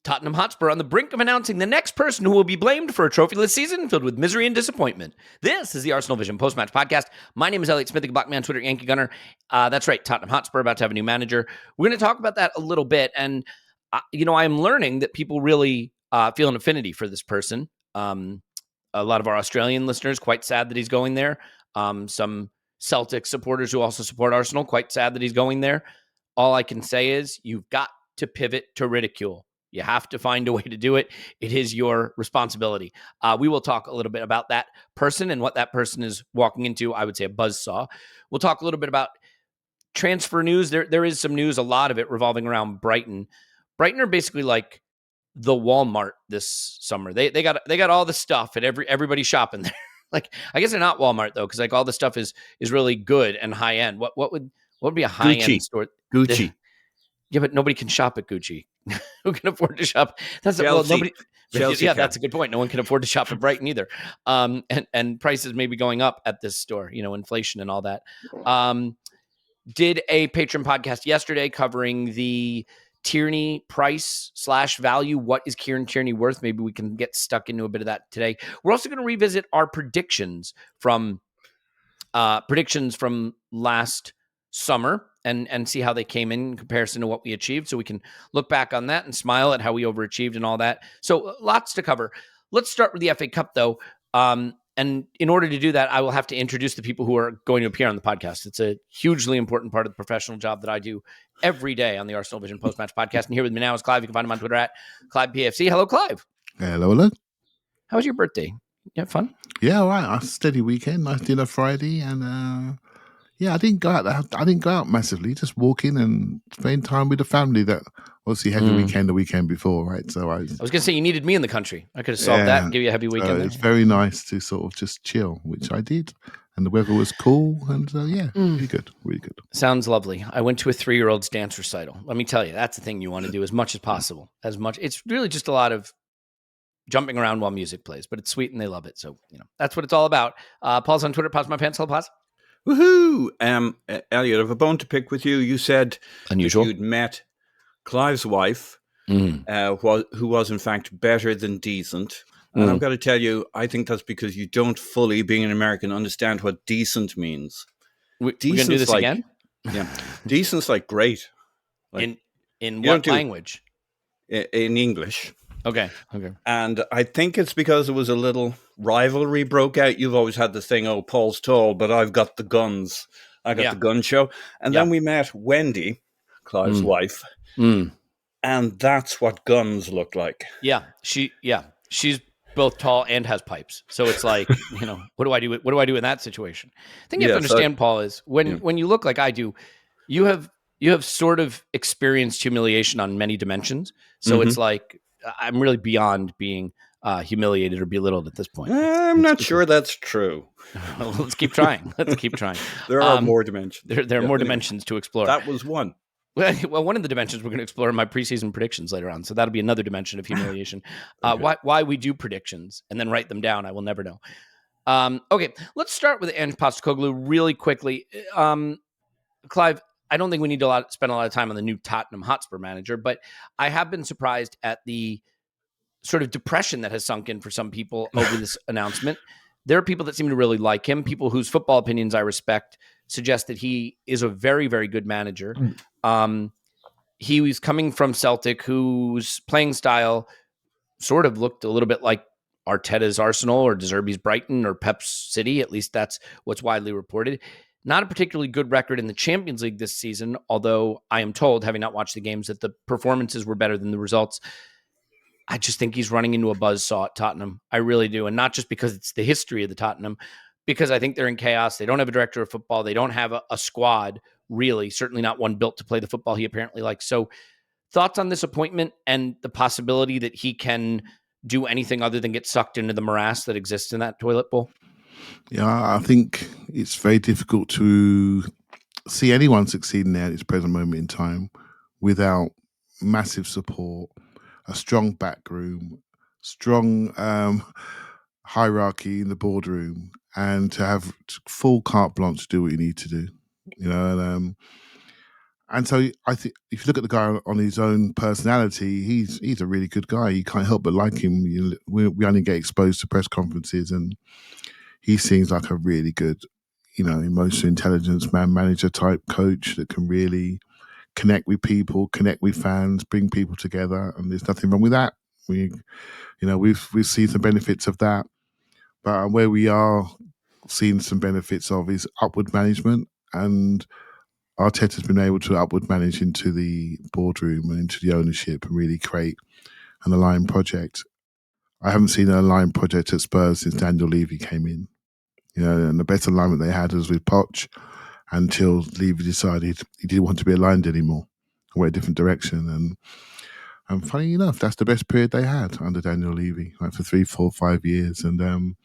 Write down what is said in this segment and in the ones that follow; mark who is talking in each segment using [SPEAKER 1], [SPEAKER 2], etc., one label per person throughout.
[SPEAKER 1] Tottenham Hotspur on the brink of announcing the next person who will be blamed for a trophyless season filled with misery and disappointment. This is the ArsenalVision Post-Match Podcast. My name is Elliot Smith, the Black Man, Twitter Yankee Gunner. That's right, Tottenham Hotspur about to have a new manager. We're going to talk about that a little bit. And, I'm learning that people really feel an affinity for this person. A lot of our Australian listeners, quite sad that he's going there. Some Celtic supporters who also support Arsenal, quite sad that he's going there. All I can say is you've got to pivot to ridicule. You have to find a way to do it. It is your responsibility. We will talk a little bit about that person and what that person is walking into, I would say a buzzsaw. We'll talk a little bit about transfer news. There is some news, a lot of it revolving around Brighton. Brighton are basically like the Walmart this summer. They got all the stuff and everybody's shopping there. Like, I guess they're not Walmart though, because like all the stuff is really good and high end. What would be a high end store?
[SPEAKER 2] Gucci.
[SPEAKER 1] Yeah, but nobody can shop at Gucci. Who can afford to shop? Nobody.
[SPEAKER 2] Chelsea
[SPEAKER 1] Yeah, that's a good point. No one can afford to shop at Brighton either. And prices may be going up at this store. Inflation and all that. Did a Patreon podcast yesterday covering the Tierney price / value. What is Kieran Tierney worth? Maybe we can get stuck into a bit of that today. We're also going to revisit our predictions from last summer and see how they came in comparison to what we achieved. So we can look back on that and smile at how we overachieved and all that. So lots to cover. Let's start with the FA Cup though. And in order to do that, I will have to introduce the people who are going to appear on the podcast. It's a hugely important part of the professional job that I do every day on the ArsenalVision Post-Match Podcast. And here with me now is Clive. You can find him on Twitter at ClivePFC. Hello, Clive.
[SPEAKER 3] Hello.
[SPEAKER 1] How was your birthday? You have fun?
[SPEAKER 3] Yeah, all right. A steady weekend. Nice dinner Friday. And I didn't go out. I didn't go out massively. Just walking and spending time with the family that obviously had the weekend before, right? So I was
[SPEAKER 1] going to say you needed me in the country. I could have solved that and give you a heavy weekend.
[SPEAKER 3] It's very nice to sort of just chill, which I did. And the weather was cool. And really good. Really good.
[SPEAKER 1] Sounds lovely. I went to a 3-year-old's dance recital. Let me tell you, that's the thing you want to do as much as possible. It's really just a lot of jumping around while music plays, but it's sweet and they love it. So, that's what it's all about. Paul's on Twitter. Pause my pants. Hello, Pause.
[SPEAKER 2] Woohoo! Elliot, I have a bone to pick with you. You said
[SPEAKER 1] unusual.
[SPEAKER 2] You'd met Clive's wife, who was in fact better than decent. And I've got to tell you, I think that's because you don't fully, being an American, understand what decent means.
[SPEAKER 1] We're going to do this again?
[SPEAKER 2] Yeah. Decent's like great.
[SPEAKER 1] Like, in what language?
[SPEAKER 2] In English.
[SPEAKER 1] Okay.
[SPEAKER 2] And I think it's because there was a little rivalry broke out. You've always had the thing, oh, Paul's tall, but I've got the guns. I got the gun show. And then we met Wendy, Clive's wife. And that's what guns look like.
[SPEAKER 1] Yeah. She's both tall and has pipes. So it's like, what do I do? What do I do in that situation? I think you have to understand, Paul, is when you look like I do, you have sort of experienced humiliation on many dimensions. So it's like, I'm really beyond being humiliated or belittled at this point.
[SPEAKER 2] I'm not sure that's true.
[SPEAKER 1] Well, let's keep trying.
[SPEAKER 2] There are more dimensions.
[SPEAKER 1] There are more dimensions to explore.
[SPEAKER 2] That was one.
[SPEAKER 1] Well, one of the dimensions we're going to explore in my preseason predictions later on. So that'll be another dimension of humiliation. Okay. Why we do predictions and then write them down, I will never know. Okay, let's start with Ange Postecoglou really quickly. Clive, I don't think we need to spend a lot of time on the new Tottenham Hotspur manager, but I have been surprised at the sort of depression that has sunk in for some people over this announcement. There are people that seem to really like him. People whose football opinions I respect suggest that he is a very, very good manager. He was coming from Celtic, whose playing style sort of looked a little bit like Arteta's Arsenal or De Zerbi's Brighton or Pep's City. At least that's what's widely reported. Not a particularly good record in the Champions League this season, although I am told, having not watched the games, that the performances were better than the results. I just think he's running into a buzzsaw at Tottenham. I really do. And not just because it's the history of the Tottenham, because I think they're in chaos. They don't have a director of football. They don't have a squad, really. Certainly not one built to play the football he apparently likes. So thoughts on this appointment and the possibility that he can do anything other than get sucked into the morass that exists in that toilet bowl?
[SPEAKER 3] Yeah, I think it's very difficult to see anyone succeeding there at this present moment in time without massive support, a strong backroom, strong hierarchy in the boardroom, and to have full carte blanche to do what you need to do. And so I think if you look at the guy on his own personality, he's a really good guy. You can't help but like him. We only get exposed to press conferences, and he seems like a really good, emotional intelligence manager type coach that can really connect with people, connect with fans, bring people together. And there's nothing wrong with that. We've seen some benefits of that, but where we are seeing some benefits of is upward management, and Arteta's been able to upward manage into the boardroom and into the ownership and really create an aligned project. I haven't seen an aligned project at Spurs since Daniel Levy came in. And the best alignment they had was with Poch until Levy decided he didn't want to be aligned anymore, went a different direction. And funny enough, that's the best period they had under Daniel Levy, like for 3, 4, 5 years. And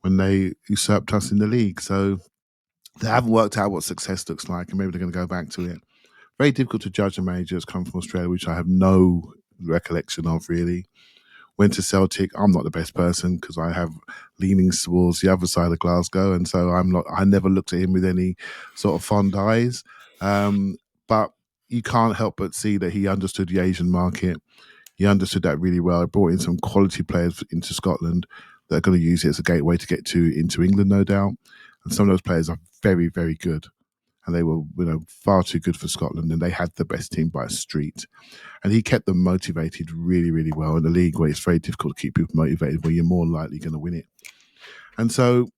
[SPEAKER 3] when they usurped us in the league. So they haven't worked out what success looks like, and maybe they're going to go back to it. Very difficult to judge a manager that's come from Australia, which I have no recollection of, really. Went to Celtic. I'm not the best person because I have leanings towards the other side of Glasgow, and so I never looked at him with any sort of fond eyes. But you can't help but see that he understood the Asian market. He understood that really well. He brought in some quality players into Scotland that are going to use it as a gateway to get into England, no doubt. And some of those players are very, very good. And they were, far too good for Scotland. And they had the best team by a street. And he kept them motivated really, really well in a league where it's very difficult to keep people motivated, where you're more likely going to win it. And so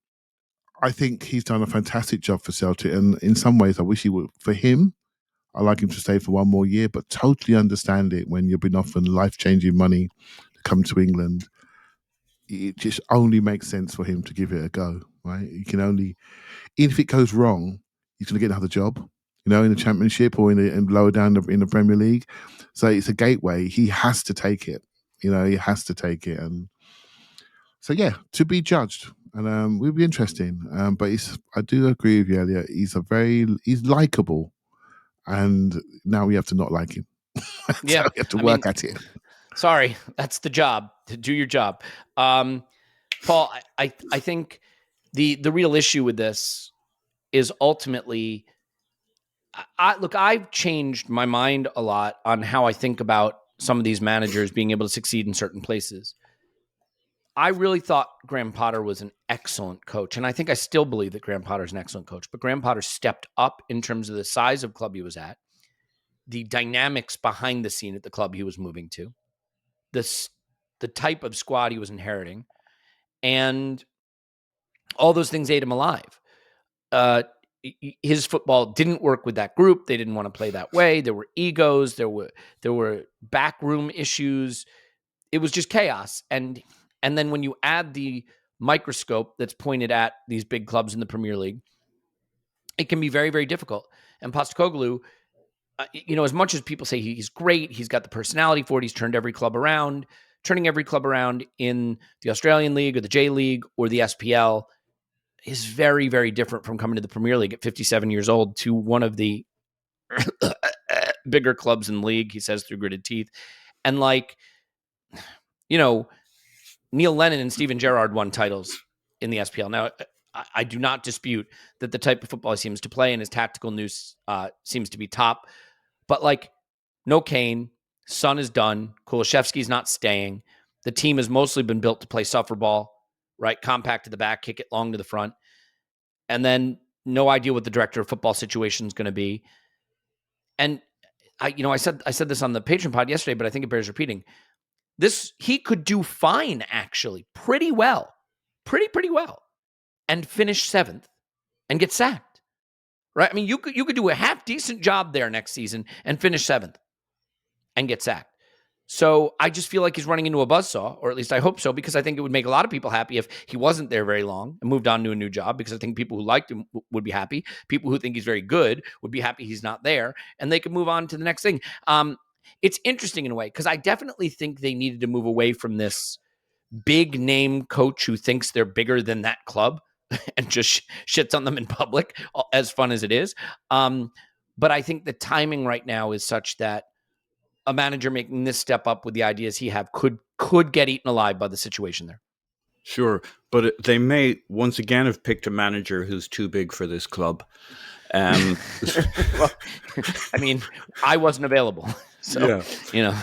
[SPEAKER 3] I think he's done a fantastic job for Celtic. And in some ways, I wish he would, for him, I like him to stay for one more year, but totally understand it when you've been offered life-changing money to come to England. It just only makes sense for him to give it a go, right? He can only, if it goes wrong, he's going to get another job, in the Championship or in lower down in the Premier League. So it's a gateway. He has to take it. He has to take it. And so, yeah, to be judged. And will be interesting. But I do agree with you, Elliot. He's likable. And now we have to not like him.
[SPEAKER 1] Yeah.
[SPEAKER 3] So we have to work at it.
[SPEAKER 1] Sorry, that's the job, to do your job. Paul, I think the real issue with this is ultimately, I've changed my mind a lot on how I think about some of these managers being able to succeed in certain places. I really thought Graham Potter was an excellent coach, and I think I still believe that Graham Potter is an excellent coach, but Graham Potter stepped up in terms of the size of club he was at, the dynamics behind the scene at the club he was moving to, the type of squad he was inheriting, and all those things ate him alive. His football didn't work with that group. They didn't want to play that way. There were egos. There were backroom issues. It was just chaos. And then when you add the microscope that's pointed at these big clubs in the Premier League, it can be very, very difficult. And Postecoglou, as much as people say he's great, he's got the personality for it, he's turned every club around. Turning every club around in the Australian League or the J League or the SPL is very, very different from coming to the Premier League at 57 years old to one of the bigger clubs in the league, he says through gritted teeth. And Neil Lennon and Steven Gerrard won titles in the SPL. Now, I do not dispute that the type of football he seems to play and his tactical nous seems to be top. But no Kane, Son is done. Kulishevsky's not staying. The team has mostly been built to play suffer ball, right? Compact to the back, kick it long to the front. And then no idea what the director of football situation is going to be. And I said this on the Patreon pod yesterday, but I think it bears repeating. He could do fine, actually, pretty well, pretty well, and finish 7th and get sacked, right? I mean, you could do a half decent job there next season and finish 7th and get sacked. So I just feel like he's running into a buzzsaw, or at least I hope so, because I think it would make a lot of people happy if he wasn't there very long and moved on to a new job, because I think people who liked him would be happy. People who think he's very good would be happy he's not there, and they could move on to the next thing. It's interesting in a way, because I definitely think they needed to move away from this big name coach who thinks they're bigger than that club and just shits on them in public, as fun as it is. But I think the timing right now is such that a manager making this step up with the ideas he have could get eaten alive by the situation there.
[SPEAKER 2] Sure, but they may once again have picked a manager who's too big for this club.
[SPEAKER 1] Well, I mean, I wasn't available. So,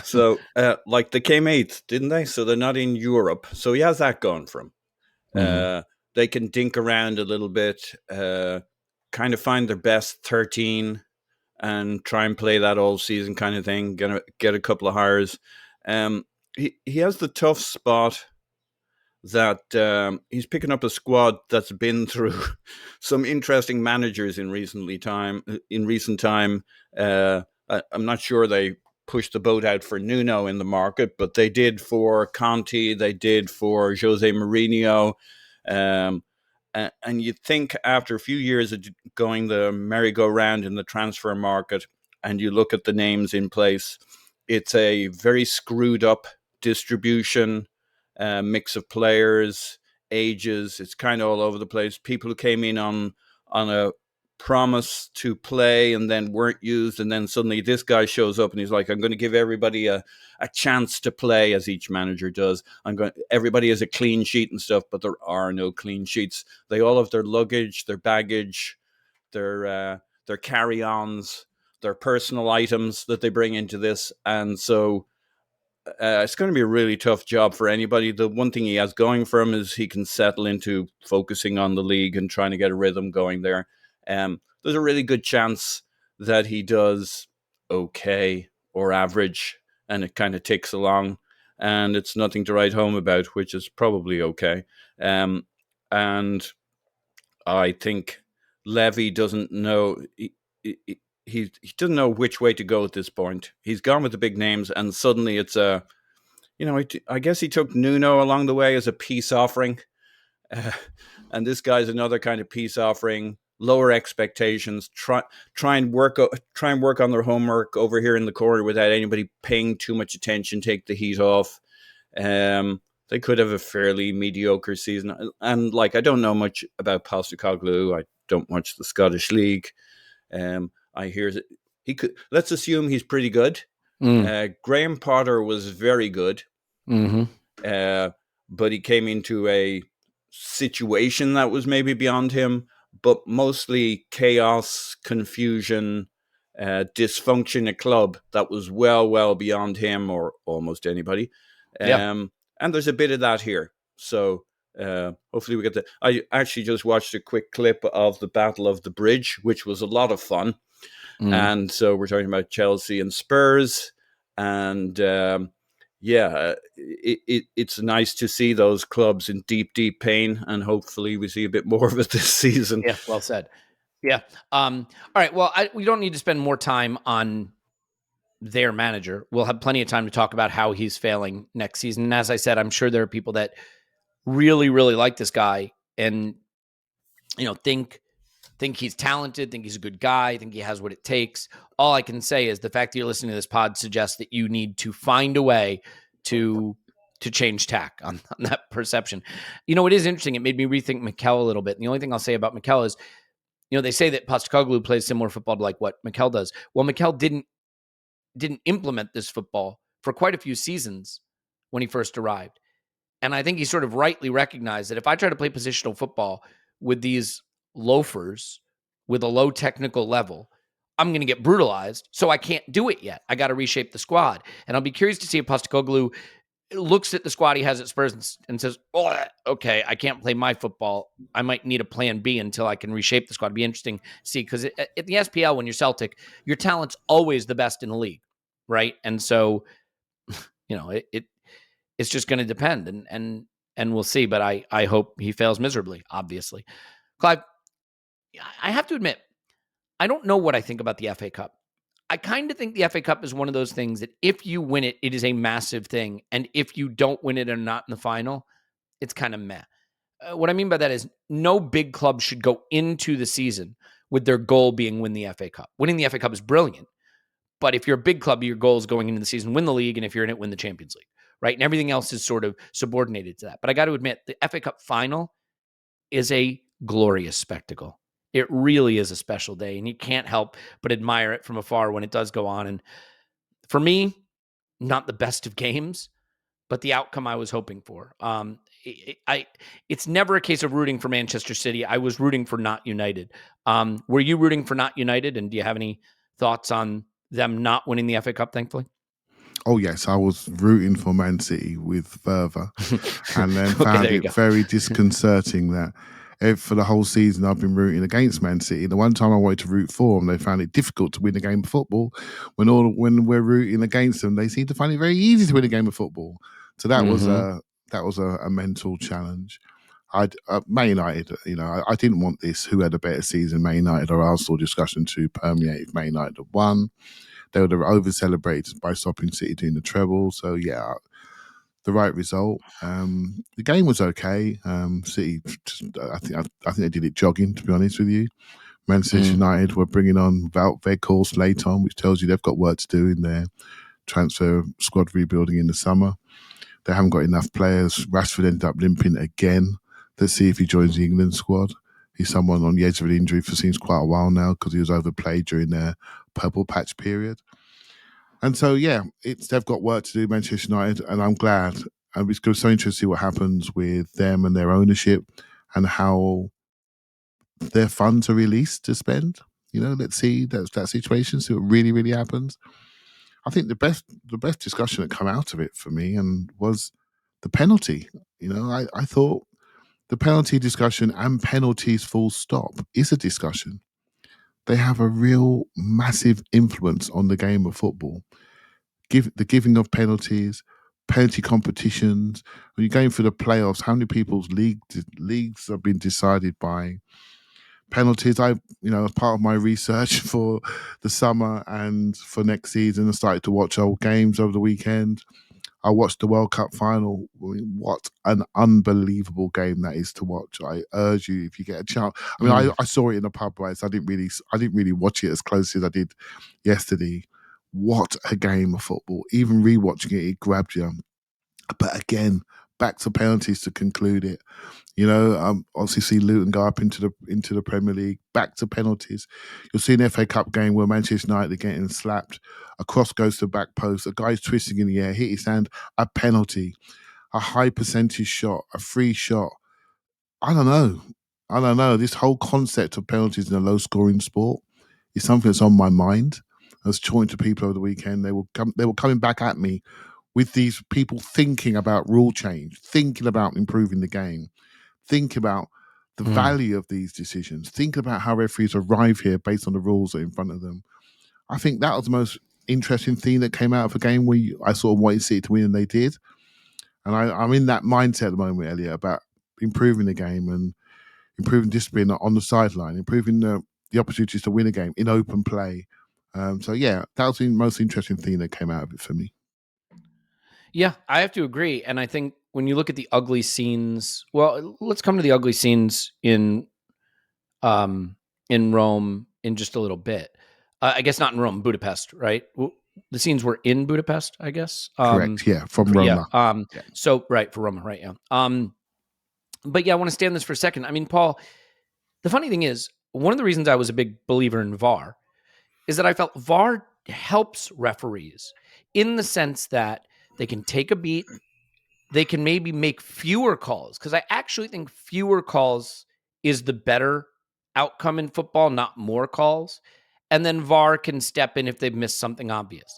[SPEAKER 2] So, like they came 8th, didn't they? So they're not in Europe. So he has that going for him. They can dink around a little bit, kind of find their best 13 and try and play that all season kind of thing, get a couple of hires. He has the tough spot that he's picking up a squad that's been through some interesting managers in recent time. I'm not sure they pushed the boat out for Nuno in the market, but they did for Conte, they did for Jose Mourinho. And you think after a few years of going the merry-go-round in the transfer market, and you look at the names in place, it's a very screwed up distribution, mix of players, ages. It's kind of all over the place. People who came in on a promise to play and then weren't used, and then suddenly this guy shows up and he's like, I'm going to give everybody a chance to play, as each manager does. Everybody has a clean sheet and stuff, but there are no clean sheets. They all have their luggage, their baggage, their carry-ons, their personal items that they bring into this, and so it's going to be a really tough job for anybody. The one thing he has going for him is he can settle into focusing on the league and trying to get a rhythm going there. There's a really good chance that he does okay or average, and it kind of ticks along, and it's nothing to write home about, which is probably okay. And I think Levy doesn't know. He doesn't know which way to go at this point. He's gone with the big names, and suddenly it's I guess he took Nuno along the way as a peace offering, and this guy's another kind of peace offering. Lower expectations. Try and work on their homework over here in the corner without anybody paying too much attention. Take the heat off. They could have a fairly mediocre season, and I don't know much about Postecoglou. I don't watch the Scottish League. I hear that he could. Let's assume he's pretty good. Graham Potter was very good, but he came into a situation that was maybe beyond him, but mostly chaos, confusion, dysfunction at club that was well beyond him or almost anybody. And there's a bit of that here. So hopefully we get that. I actually just watched a quick clip of the Battle of the Bridge, which was a lot of fun. And so we're talking about Chelsea and Spurs, and it's nice to see those clubs in deep pain, and hopefully we see a bit more of it this season.
[SPEAKER 1] Yeah, well said. Yeah. All right. Well, we don't need to spend more time on their manager. We'll have plenty of time to talk about how he's failing next season. And as I said, I'm sure there are people that really like this guy and think he's talented, think he's a good guy, think he has what it takes. All I can say is the fact that you're listening to this pod suggests that you need to find a way to change tack on that perception. It is interesting. It made me rethink Mikel a little bit. And the only thing I'll say about Mikel is, they say that Postecoglou plays similar football to what Mikel does. Well, Mikel didn't implement this football for quite a few seasons when he first arrived. And I think he sort of rightly recognized that if I try to play positional football with these loafers with a low technical level, I'm going to get brutalized. So I can't do it yet. I got to reshape the squad. And I'll be curious to see if Postecoglou looks at the squad he has at Spurs and says, oh, okay, I can't play my football. I might need a plan B until I can reshape the squad. It'd be interesting to see, because at the SPL, when you're Celtic, your talent's always the best in the league, right? And so, it's just going to depend, and we'll see. But I hope he fails miserably, obviously. Clive, I have to admit, I don't know what I think about the FA Cup. I kind of think the FA Cup is one of those things that if you win it, it is a massive thing. And if you don't win it and not in the final, it's kind of meh. What I mean by that is no big club should go into the season with their goal being win the FA Cup. Winning the FA Cup is brilliant. But if you're a big club, your goal is going into the season, win the league. And if you're in it, win the Champions League, right? And everything else is sort of subordinated to that. But I got to admit, the FA Cup final is a glorious spectacle. It really is a special day, and you can't help but admire it from afar when it does go on. And for me, not the best of games, but the outcome I was hoping for. It's never a case of rooting for Manchester City. I was rooting for not United. Were you rooting for not United? And do you have any thoughts on them not winning the FA Cup, thankfully?
[SPEAKER 3] Oh, yes, I was rooting for Man City with fervour, and then found it very disconcerting that for the whole season I've been rooting against Man City. The one time I wanted to root for them, they found it difficult to win a game of football. When we're rooting against them, they seem to find it very easy to win a game of football. So that was a mental challenge. Man United, I didn't want this who had a better season, Man United or Arsenal discussion to permeate if Man United had won. They would have over-celebrated by stopping City doing the treble. So, yeah, the right result. The game was okay. City, I think they did it jogging, to be honest with you. Manchester United were bringing on Wout Weghorst late on, which tells you they've got work to do in their transfer squad rebuilding in the summer. They haven't got enough players. Rashford ended up limping again. Let's see if he joins the England squad. He's someone on the edge of an injury for seems quite a while now because he was overplayed during their purple patch period. And so, yeah, they've got work to do, Manchester United, and I'm glad. And it's going to be so interesting to see what happens with them and their ownership and how their funds are released to spend. Let's see that situation, see what really, really happens. I think the best discussion that came out of it for me and was the penalty. I thought the penalty discussion and penalties full stop is a discussion. They have a real massive influence on the game of football. The giving of penalties, penalty competitions. When you're going through the playoffs, how many people's leagues have been decided by penalties? As part of my research for the summer and for next season, I started to watch old games over the weekend. I watched the World Cup final. What an unbelievable game that is to watch. I urge you, if you get a chance. I saw it in a pub, right? So I didn't really watch it as closely as I did yesterday. What a game of football. Even rewatching it grabbed you. But again, back to penalties to conclude it. Obviously see Luton go up into the Premier League, back to penalties. You'll see an FA Cup game where Manchester United are getting slapped. A cross goes to the back post. A guy's twisting in the air, hit his hand, a penalty. A high percentage shot, a free shot. I don't know. This whole concept of penalties in a low-scoring sport is something that's on my mind. I was talking to people over the weekend. They were coming back at me with these people thinking about rule change, thinking about improving the game, think about the value of these decisions, think about how referees arrive here based on the rules that are in front of them. I think that was the most interesting thing that came out of a game where I sort of wanted City to win, and they did. And I'm in that mindset at the moment, Elliot, about improving the game and improving discipline on the sideline, improving the opportunities to win a game in open play. So, yeah, that was the most interesting thing that came out of it for me.
[SPEAKER 1] Yeah, I have to agree. And I think when you look at the ugly scenes, well, let's come to the ugly scenes in Rome in just a little bit. I guess not in Rome, Budapest, right? The scenes were in Budapest, I guess.
[SPEAKER 3] Correct, yeah, from Roma.
[SPEAKER 1] Yeah. So, right, for Roma, right, yeah. But yeah, I want to stay on this for a second. I mean, Paul, the funny thing is, one of the reasons I was a big believer in VAR is that I felt VAR helps referees in the sense that they can take a beat, they can maybe make fewer calls, because I actually think fewer calls is the better outcome in football, not more calls. And then VAR can step in if they've missed something obvious.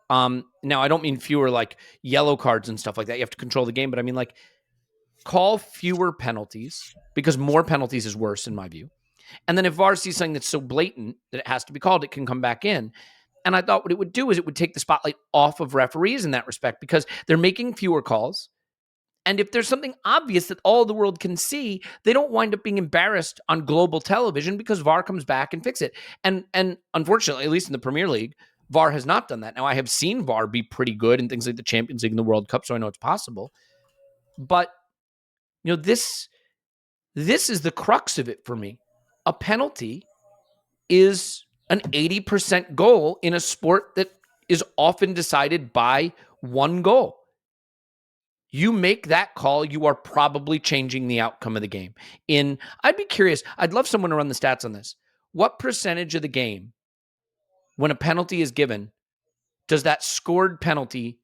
[SPEAKER 1] Now, I don't mean fewer like yellow cards and stuff like that. You have to control the game, but I mean like call fewer penalties, because more penalties is worse in my view. And then if VAR sees something that's so blatant that it has to be called, it can come back in. And I thought what it would do is it would take the spotlight off of referees in that respect, because they're making fewer calls. And if there's something obvious that all the world can see, they don't wind up being embarrassed on global television because VAR comes back and fix it. And unfortunately, at least in the Premier League, VAR has not done that. Now, I have seen VAR be pretty good in things like the Champions League and the World Cup, so I know it's possible. But, this is the crux of it for me. A penalty is an 80% goal in a sport that is often decided by one goal. You make that call, you are probably changing the outcome of the game. I'd be curious, I'd love someone to run the stats on this. What percentage of the game, when a penalty is given, does that scored penalty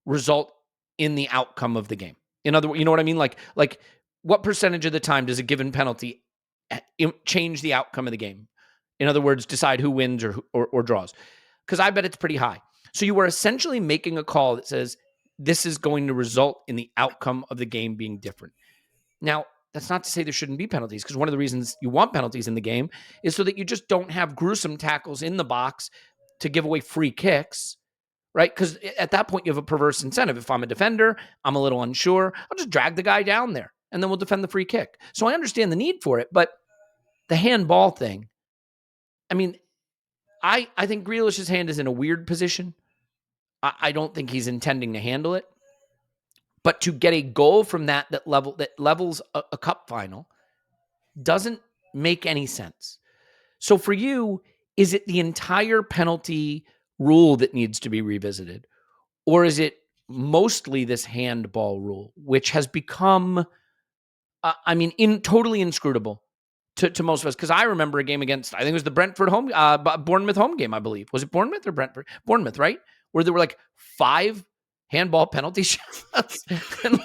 [SPEAKER 1] result in the outcome of the game. In other words, you know what I mean? Like what percentage of the time does a given penalty change the outcome of the game? In other words, decide who wins or draws. Because I bet it's pretty high. So you are essentially making a call that says this is going to result in the outcome of the game being different. Now, that's not to say there shouldn't be penalties, because one of the reasons you want penalties in the game is so that you just don't have gruesome tackles in the box to give away free kicks, right? Because at that point, you have a perverse incentive. If I'm a defender, I'm a little unsure, I'll just drag the guy down there, and then we'll defend the free kick. So I understand the need for it, but the handball thing, I mean, I think Grealish's hand is in a weird position. I don't think he's intending to handle it. But to get a goal from that levels a cup final doesn't make any sense. So for you, is it the entire penalty rule that needs to be revisited? Or is it mostly this handball rule, which has become, totally inscrutable to most of us? Because I remember a game against, I think it was the Bournemouth home game, I believe. Was it Bournemouth or Brentford? Bournemouth, right? Where there were like 5 handball penalty shots, and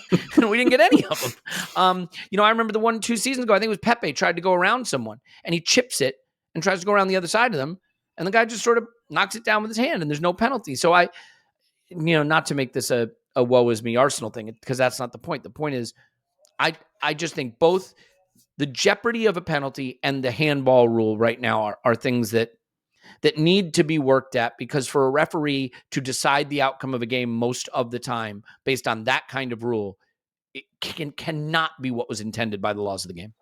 [SPEAKER 1] we didn't get any of them. I remember the 1-2 seasons ago, I think it was Pepe tried to go around someone, and he chips it and tries to go around the other side of them, and the guy just sort of knocks it down with his hand, and there's no penalty. So not to make this a woe is me Arsenal thing, because that's not the point. The point is, I just think both the jeopardy of a penalty and the handball rule right now are things that need to be worked at, because for a referee to decide the outcome of a game most of the time based on that kind of rule, it cannot be what was intended by the laws of the game.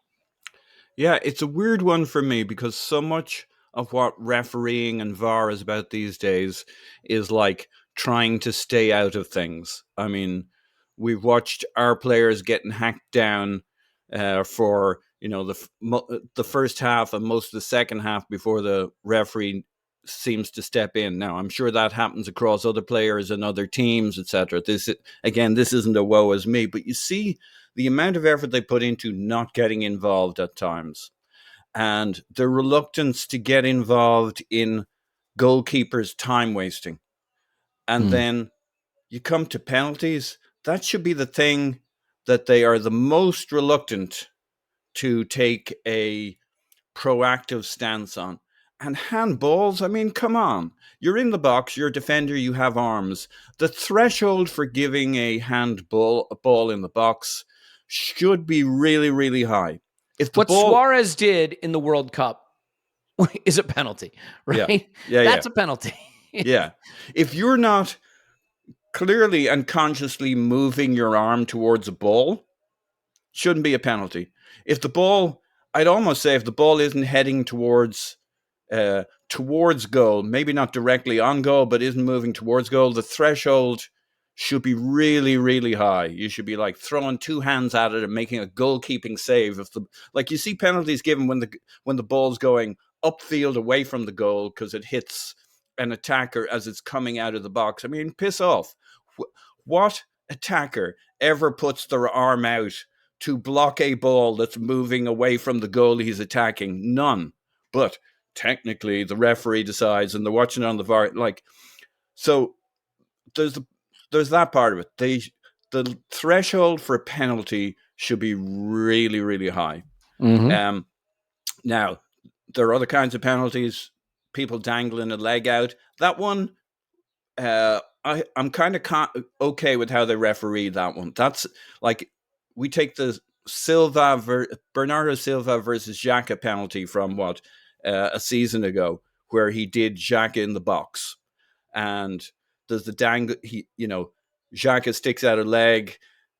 [SPEAKER 2] Yeah, it's a weird one for me, because so much of what refereeing and VAR is about these days is like trying to stay out of things. I mean, we've watched our players getting hacked down for the first half and most of the second half before the referee seems to step in. Now, I'm sure that happens across other players and other teams, etc. This isn't a woe as me, but you see the amount of effort they put into not getting involved at times, and the reluctance to get involved in goalkeepers' time wasting. And then you come to penalties. That should be the thing that they are the most reluctant to take a proactive stance on. And handballs, I mean, come on. You're in the box, you're a defender, you have arms. The threshold for giving a ball in the box should be really, really high.
[SPEAKER 1] Suarez did in the World Cup is a penalty, right?
[SPEAKER 2] Yeah.
[SPEAKER 1] That's a penalty.
[SPEAKER 2] Yeah. If you're not clearly and consciously moving your arm towards a ball, shouldn't be a penalty. I'd almost say if the ball isn't heading towards goal, maybe not directly on goal, but isn't moving towards goal, the threshold should be really, really high. You should be like throwing 2 hands at it and making a goalkeeping save. You see penalties given when the ball's going upfield away from the goal because it hits an attacker as it's coming out of the box. I mean, piss off. What attacker ever puts their arm out to block a ball that's moving away from the goal he's attacking? None. But technically, the referee decides, and they're watching it on the VAR. So there's that part of it. The threshold for a penalty should be really, really high.
[SPEAKER 1] Mm-hmm.
[SPEAKER 2] Now, there are other kinds of penalties. People dangling a leg out. That one, I'm kind of okay with how they referee that one. That's like, we take the Bernardo Silva versus Xhaka penalty from a season ago, where he did Xhaka in the box, and there's the Xhaka sticks out a leg,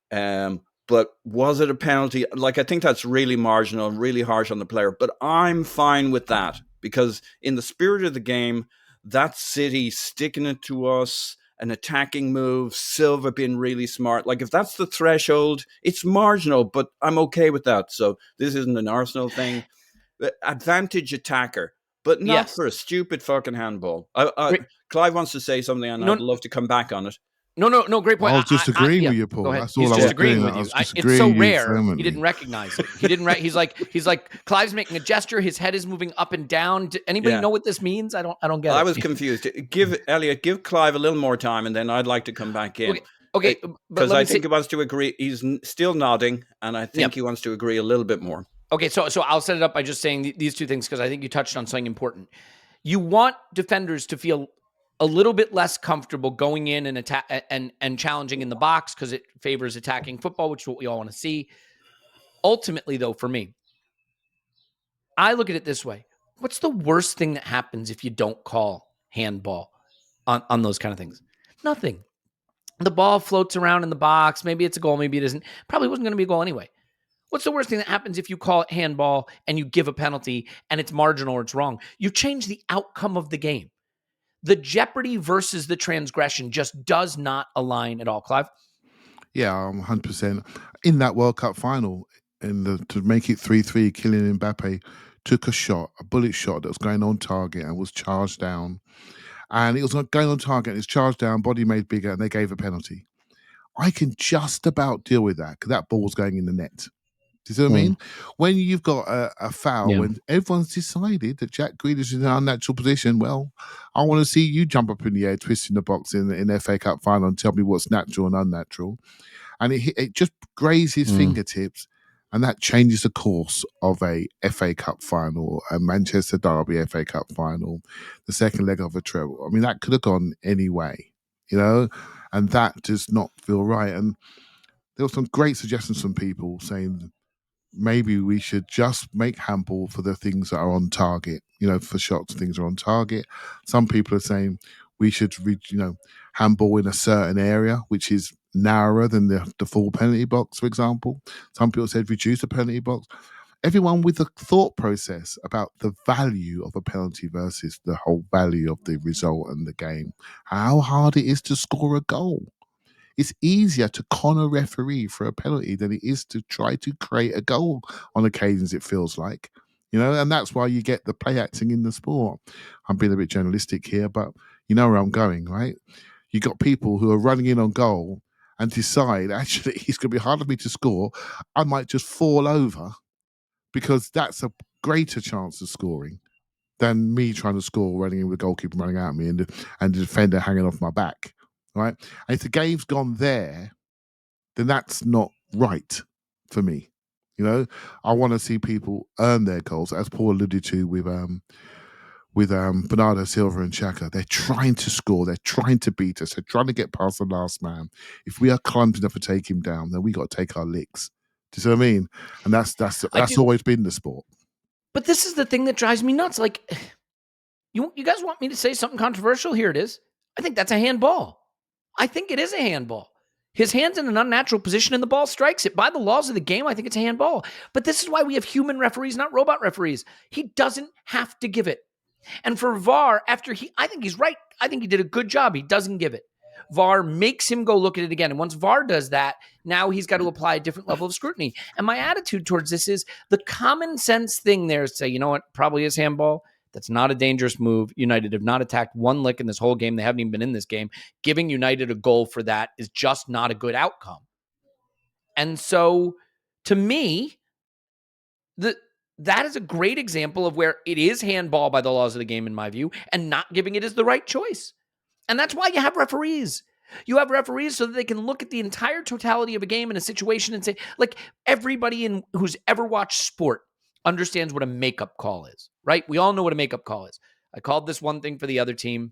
[SPEAKER 2] but was it a penalty? I think that's really marginal and really harsh on the player, but I'm fine with that, because in the spirit of the game, that City sticking it to us, an attacking move, Silva being really smart. If that's the threshold, it's marginal, but I'm okay with that. So this isn't an Arsenal thing. Advantage attacker, but not for a stupid fucking handball. Clive wants to say something, and I'd love to come back on it.
[SPEAKER 1] No, great point.
[SPEAKER 3] I was just agreeing with you, Paul. That's all I was
[SPEAKER 1] agreeing
[SPEAKER 3] doing.
[SPEAKER 1] with you. It's so rare. He didn't recognize it. He didn't. He's like Clive's making a gesture. His head is moving up and down. Anybody know what this means? I don't get it.
[SPEAKER 2] I was confused. Give Clive a little more time, and then I'd like to come back in.
[SPEAKER 1] Okay,
[SPEAKER 2] because I think he wants to agree. He's still nodding, and I think he wants to agree a little bit more.
[SPEAKER 1] Okay, so I'll set it up by just saying these two things because I think you touched on something important. You want defenders to feel a little bit less comfortable going in and attack and challenging in the box because it favors attacking football, which is what we all want to see. Ultimately, though, for me, I look at it this way. What's the worst thing that happens if you don't call handball on those kind of things? Nothing. The ball floats around in the box. Maybe it's a goal. Maybe it isn't. Probably wasn't going to be a goal anyway. What's the worst thing that happens if you call it handball and you give a penalty and it's marginal or it's wrong? You change the outcome of the game. The jeopardy versus the transgression just does not align at all. Clive?
[SPEAKER 3] Yeah, 100%. In that World Cup final, to make it 3-3, Kylian Mbappe took a bullet shot that was going on target and was charged down. And it was going on target, and it's charged down, body made bigger, and they gave a penalty. I can just about deal with that because that ball's going in the net. Do you see what I mean? When you've got a foul, when everyone's decided that Jack Grealish is in an unnatural position, well, I want to see you jump up in the air, twisting the box in the FA Cup final and tell me what's natural and unnatural. And it just grazed his fingertips, and that changes the course of a FA Cup final, a Manchester Derby FA Cup final, the second leg of a treble. I mean, that could have gone any way, and that does not feel right. And there were some great suggestions from people saying maybe we should just make handball for the things that are on target, for shots, things are on target. Some people are saying we should, handball in a certain area, which is narrower than the full penalty box, for example. Some people said reduce the penalty box. Everyone with a thought process about the value of a penalty versus the whole value of the result and the game. How hard it is to score a goal. It's easier to con a referee for a penalty than it is to try to create a goal on occasions, it feels like. And that's why you get the play acting in the sport. I'm being a bit journalistic here, but you know where I'm going, right? You got people who are running in on goal and decide, actually, it's going to be hard for me to score. I might just fall over because that's a greater chance of scoring than me trying to score, running in with the goalkeeper running at me and the defender hanging off my back. Right? And if the game's gone there, then that's not right for me. I want to see people earn their goals, as Paul alluded to with Bernardo Silva and Xhaka. They're trying to score. They're trying to beat us. They're trying to get past the last man. If we are clumsy enough to take him down, then we got to take our licks. Do you see what I mean? And that's always been the sport.
[SPEAKER 1] But this is the thing that drives me nuts. Like, you guys want me to say something controversial? Here it is. I think that's a handball. I think it is a handball. His hand's in an unnatural position and the ball strikes it. By the laws of the game, I think it's a handball. But this is why we have human referees, not robot referees. He doesn't have to give it. And for VAR, I think he's right. I think he did a good job. He doesn't give it. VAR makes him go look at it again. And once VAR does that, now he's got to apply a different level of scrutiny. And my attitude towards this is the common sense thing there is to say, you know what, probably is handball. That's not a dangerous move. United have not attacked one lick in this whole game. They haven't even been in this game. Giving United a goal for that is just not a good outcome. And so, to me, that is a great example of where it is handball by the laws of the game, in my view, and not giving it is the right choice. And that's why you have referees. You have referees so that they can look at the entire totality of a game in a situation and say, like, everybody who's ever watched sport understands what a makeup call is, right? We all know what a makeup call is. I called this one thing for the other team.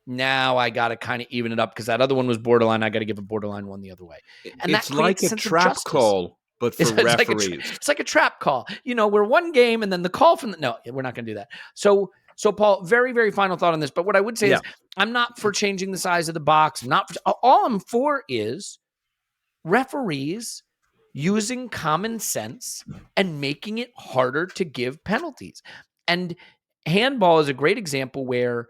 [SPEAKER 1] Now I got to kind of even it up because that other one was borderline. I got to give a borderline one the other way. And
[SPEAKER 2] it's like a trap call, but for referees.
[SPEAKER 1] It's like a trap call. We're one game and then the call from no, we're not going to do that. So Paul, very, very final thought on this. But what I would say is I'm not for changing the size of the box. All I'm for is referees using common sense and making it harder to give penalties. And handball is a great example where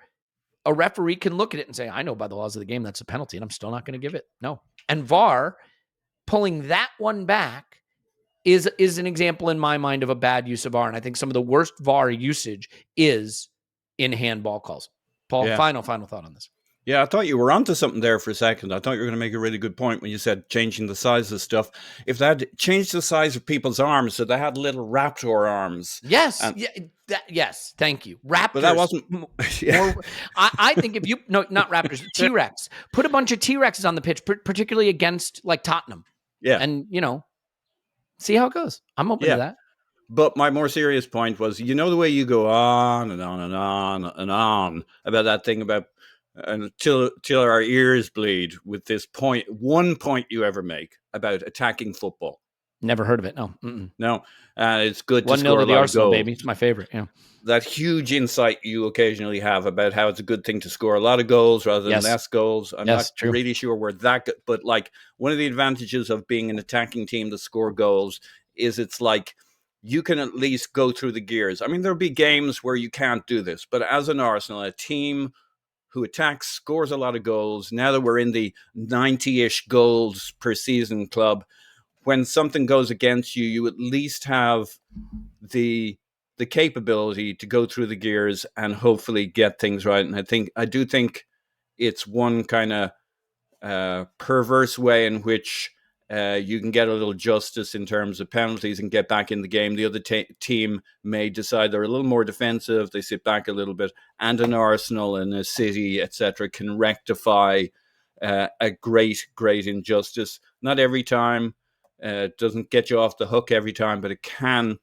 [SPEAKER 1] a referee can look at it and say, I know by the laws of the game that's a penalty, and I'm still not going to give it. No. And VAR pulling that one back is an example in my mind of a bad use of VAR. And I think some of the worst VAR usage is in handball calls. Paul, final thought on this.
[SPEAKER 2] Yeah, I thought you were onto something there for a second. I thought you were going to make a really good point when you said changing the size of stuff. If they had changed the size of people's arms, so they had little raptor arms.
[SPEAKER 1] Yes.
[SPEAKER 2] And,
[SPEAKER 1] Yes. Thank you.
[SPEAKER 2] but that
[SPEAKER 1] Raptors.
[SPEAKER 2] wasn't. Yeah.
[SPEAKER 1] I think if you, no, not Raptors, T-Rex. Put a bunch of T-Rexes on the pitch, particularly against like Tottenham.
[SPEAKER 2] Yeah.
[SPEAKER 1] And, see how it goes. I'm open to that.
[SPEAKER 2] But my more serious point was, the way you go on and on and on and on about that thing about until our ears bleed with this one point you ever make about attacking football.
[SPEAKER 1] Never heard of it. No.
[SPEAKER 2] No, it's good to
[SPEAKER 1] 1-0
[SPEAKER 2] score
[SPEAKER 1] to
[SPEAKER 2] a
[SPEAKER 1] the
[SPEAKER 2] lot
[SPEAKER 1] Arsenal,
[SPEAKER 2] of goals.
[SPEAKER 1] baby. It's my favorite. Yeah.
[SPEAKER 2] That huge insight you occasionally have about how it's a good thing to score a lot of goals rather than less goals. I'm not really sure we're that good, but like one of the advantages of being an attacking team that score goals is it's like you can at least go through the gears. I mean, there'll be games where you can't do this, but as an Arsenal, a team who attacks, scores a lot of goals, now that we're in the 90-ish goals per season club, when something goes against you, you at least have the capability to go through the gears and hopefully get things right. And I do think it's one kind of perverse way in which you can get a little justice in terms of penalties and get back in the game. The other team may decide they're a little more defensive. They sit back a little bit, and an Arsenal and a City, etc., can rectify a great injustice. Not every time. It doesn't get you off the hook every time, but it can.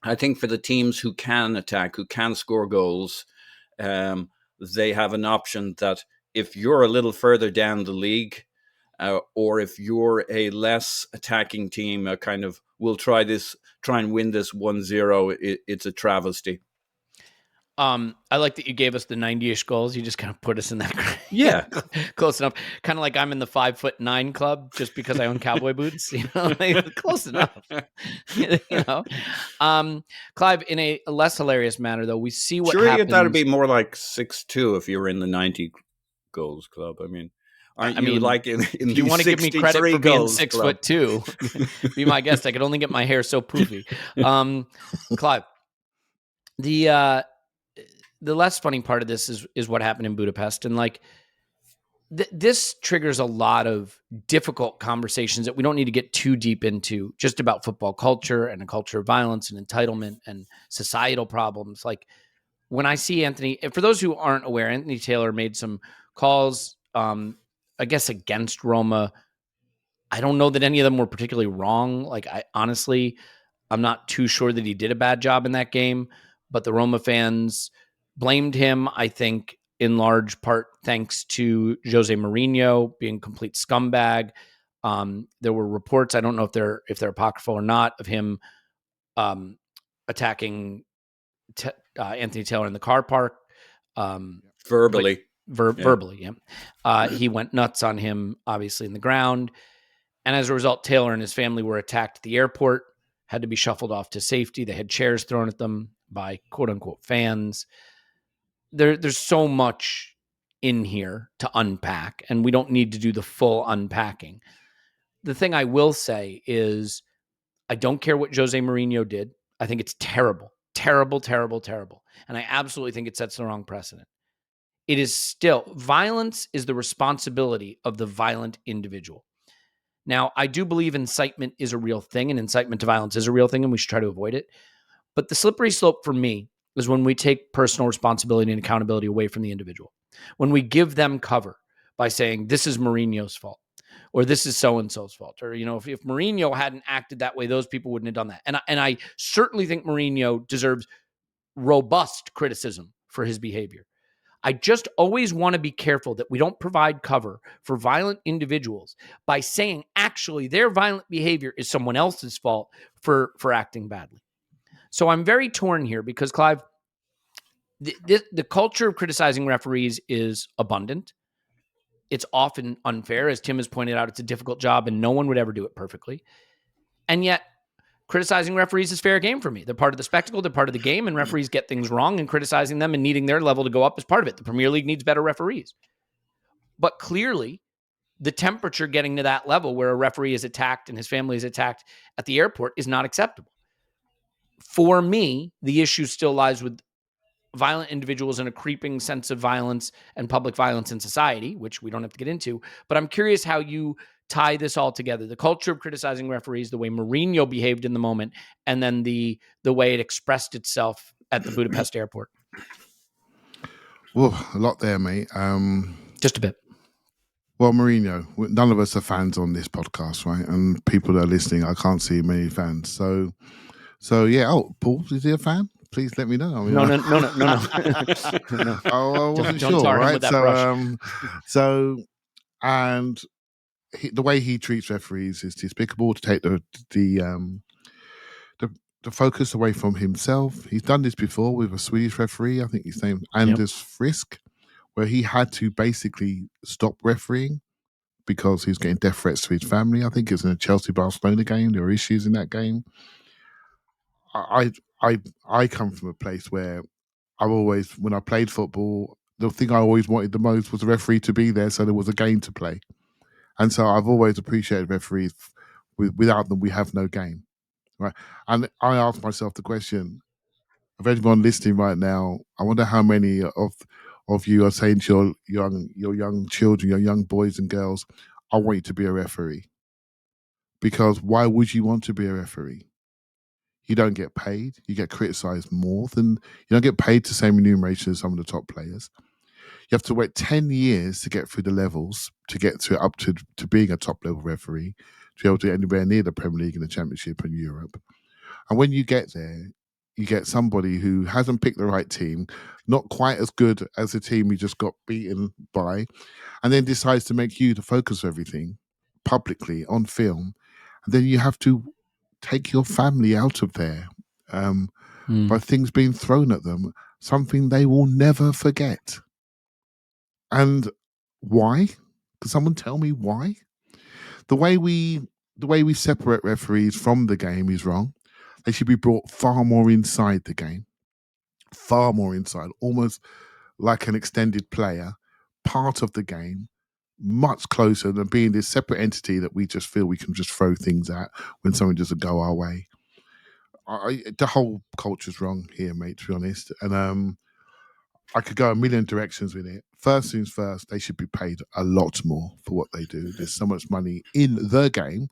[SPEAKER 2] I think for the teams who can attack, who can score goals, they have an option that if you're a little further down the league, or if you're a less attacking team, we'll try and win this 1-0, it's a travesty.
[SPEAKER 1] I like that you gave us the 90-ish goals. You just kind of put us in that.
[SPEAKER 2] Yeah.
[SPEAKER 1] Close enough. Kind of like I'm in the 5'9" club just because I own cowboy boots, close enough, Clive, in a less hilarious manner though, we see what happens.
[SPEAKER 2] That'd be more like 6'2" if you were in the 90 goals club. I mean, you like in if
[SPEAKER 1] you want to give me credit for being 6'2", be my guest. I could only get my hair so poofy. Clive, the less funny part of this is what happened in Budapest. And like, this triggers a lot of difficult conversations that we don't need to get too deep into, just about football culture and a culture of violence and entitlement and societal problems. Like when I see Anthony, for those who aren't aware, Anthony Taylor made some calls, I guess, against Roma. I don't know that any of them were particularly wrong. Like, I'm not too sure that he did a bad job in that game, but the Roma fans blamed him, I think, in large part thanks to Jose Mourinho being a complete scumbag. There were reports, I don't know if they're apocryphal or not, of him attacking Anthony Taylor in the car park.
[SPEAKER 2] Verbally.
[SPEAKER 1] Verbally, yeah. He went nuts on him, obviously, in the ground. And as a result, Taylor and his family were attacked at the airport, had to be shuffled off to safety. They had chairs thrown at them by quote-unquote fans. There's so much in here to unpack, and we don't need to do the full unpacking. The thing I will say is I don't care what Jose Mourinho did. I think it's terrible, terrible, terrible, terrible. And I absolutely think it sets the wrong precedent. It is still, violence is the responsibility of the violent individual. Now, I do believe incitement is a real thing, and incitement to violence is a real thing, and we should try to avoid it. But the slippery slope for me is when we take personal responsibility and accountability away from the individual. When we give them cover by saying, this is Mourinho's fault, or this is so-and-so's fault, or, if Mourinho hadn't acted that way, those people wouldn't have done that. And I certainly think Mourinho deserves robust criticism for his behavior. I just always want to be careful that we don't provide cover for violent individuals by saying, actually, their violent behavior is someone else's fault for acting badly. So I'm very torn here because, Clive, the culture of criticizing referees is abundant. It's often unfair. As Tim has pointed out, it's a difficult job and no one would ever do it perfectly. And yet, criticizing referees is fair game for me. They're part of the spectacle. They're part of the game, and referees get things wrong, and criticizing them and needing their level to go up is part of it. The Premier League needs better referees. But clearly, the temperature getting to that level where a referee is attacked and his family is attacked at the airport is not acceptable. For me, the issue still lies with violent individuals and a creeping sense of violence and public violence in society, which we don't have to get into. But I'm curious how you tie this all together: the culture of criticizing referees, the way Mourinho behaved in the moment, and then the way it expressed itself at the Budapest airport.
[SPEAKER 3] Well, a lot there, mate.
[SPEAKER 1] Just a bit.
[SPEAKER 3] Well, Mourinho, none of us are fans on this podcast, right? And people that are listening, I can't see many fans. So yeah. Oh, Paul, is he a fan? Please let me know. I mean,
[SPEAKER 1] No.
[SPEAKER 3] no. Oh, I wasn't
[SPEAKER 1] Don't
[SPEAKER 3] sure,
[SPEAKER 1] tar him
[SPEAKER 3] right?
[SPEAKER 1] with that brush.
[SPEAKER 3] And the way he treats referees is despicable. To take the focus away from himself. He's done this before with a Swedish referee. I think his name Anders Frisk, where he had to basically stop refereeing because he was getting death threats to his family. I think it was in a Chelsea-Barcelona game. There were issues in that game. I come from a place where I've always, when I played football, the thing I always wanted the most was the referee to be there so there was a game to play. And so I've always appreciated referees. Without them, we have no game, right? And I ask myself the question of everyone listening right now, I wonder how many of you are saying to your young children, your young boys and girls, I want you to be a referee. Because why would you want to be a referee? You don't get paid. You get criticised more than, you don't get paid the same remuneration as some of the top players. You have to wait 10 years to get through the levels, to get to up to being a top level referee, to be able to get anywhere near the Premier League and the Championship in Europe. And when you get there, you get somebody who hasn't picked the right team, not quite as good as the team you just got beaten by, and then decides to make you the focus of everything publicly on film. And then you have to take your family out of there by things being thrown at them, something they will never forget. And why? Can someone tell me why? The way we separate referees from the game is wrong. They should be brought far more inside the game, far more inside, almost like an extended player, part of the game, much closer than being this separate entity that we just feel we can just throw things at when something doesn't go our way. The whole culture's wrong here, mate, to be honest. And I could go a million directions with it. First things first, they should be paid a lot more for what they do. There's so much money in the game,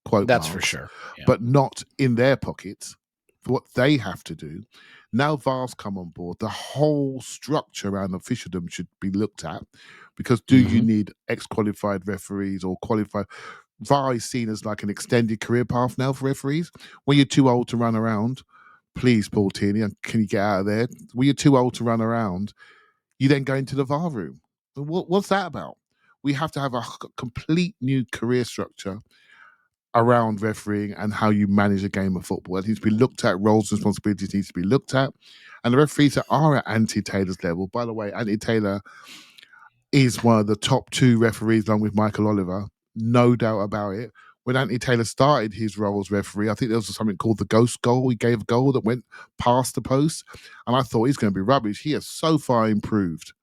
[SPEAKER 3] quote
[SPEAKER 1] That's
[SPEAKER 3] marks,
[SPEAKER 1] for sure. Yeah.
[SPEAKER 3] but not in their pockets for what they have to do. Now VAR's come on board, the whole structure around officialdom should be looked at, because do you need ex-qualified referees or qualified? VAR is seen as like an extended career path now for referees. When you're too old to run around, please, Paul Tierney, can you get out of there? When you're too old to run around, you then go into the VAR room. What's that about? We have to have a complete new career structure around refereeing and how you manage a game of football. It needs to be looked at. Roles and responsibilities needs to be looked at. And the referees that are at Anthony Taylor's level, by the way, Anthony Taylor is one of the top two referees along with Michael Oliver, no doubt about it. When Anthony Taylor started his role as referee, I think there was something called the ghost goal. He gave a goal that went past the post. And I thought he's going to be rubbish. He has so far improved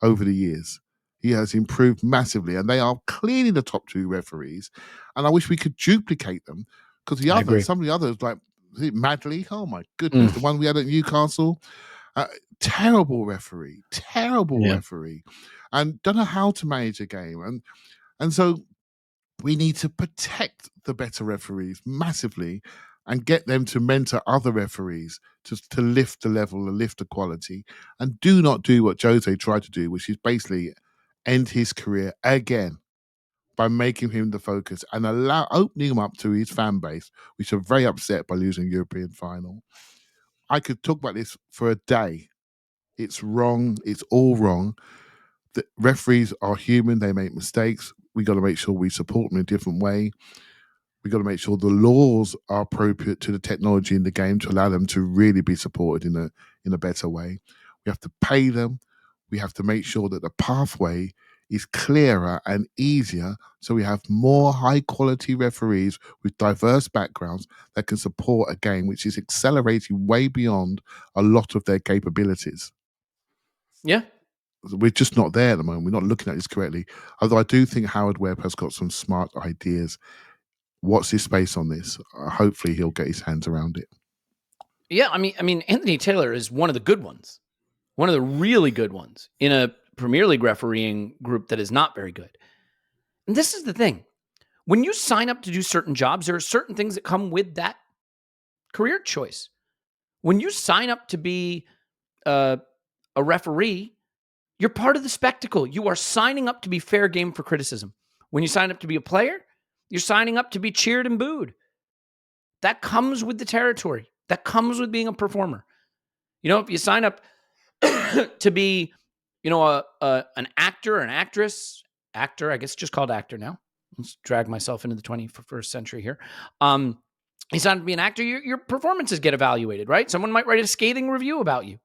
[SPEAKER 3] over the years. He has improved massively, and they are clearly the top two referees. And I wish we could duplicate them, because some of the others, like Madley, oh my goodness, the one we had at Newcastle, terrible referee, and don't know how to manage a game. And so we need to protect the better referees massively and get them to mentor other referees to lift the level and lift the quality, and do not do what Jose tried to do, which is basically end his career again by making him the focus and opening him up to his fan base, which are very upset by losing European final. I could talk about this for a day. It's wrong. It's all wrong. The referees are human. They make mistakes. We got to make sure we support them in a different way. We got to make sure the laws are appropriate to the technology in the game to allow them to really be supported in a better way. We have to pay them. We have to make sure that the pathway is clearer and easier, so we have more high quality referees with diverse backgrounds that can support a game which is accelerating way beyond a lot of their capabilities.
[SPEAKER 1] Yeah.
[SPEAKER 3] We're just not there at the moment. We're not looking at this correctly. Although I do think Howard Webb has got some smart ideas. What's his space on this? Hopefully he'll get his hands around it.
[SPEAKER 1] Yeah, I mean, Anthony Taylor is one of the good ones. one of the really good ones in a Premier League refereeing group that is not very good. And this is the thing. When you sign up to do certain jobs, there are certain things that come with that career choice. When you sign up to be a referee, you're part of the spectacle. You are signing up to be fair game for criticism. When you sign up to be a player, you're signing up to be cheered and booed. That comes with the territory. That comes with being a performer. If you sign up to be, an actor or an actress, I guess just called actor now. Let's drag myself into the 21st century here. You sign up to be an actor, your performances get evaluated, right? Someone might write a scathing review about you.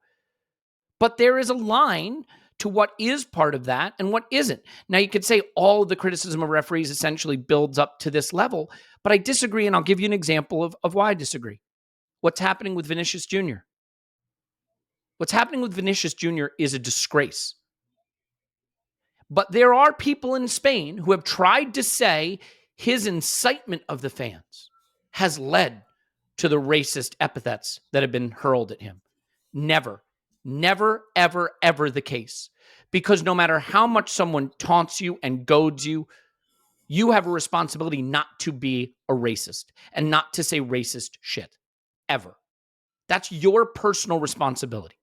[SPEAKER 1] But there is a line to what is part of that and what isn't. Now, you could say all of the criticism of referees essentially builds up to this level, but I disagree, and I'll give you an example of why I disagree. What's happening with Vinicius Jr.? What's happening with Vinicius Jr. is a disgrace. But there are people in Spain who have tried to say his incitement of the fans has led to the racist epithets that have been hurled at him. Never, ever, ever the case. Because no matter how much someone taunts you and goads you, you have a responsibility not to be a racist and not to say racist shit. Ever. That's your personal responsibility.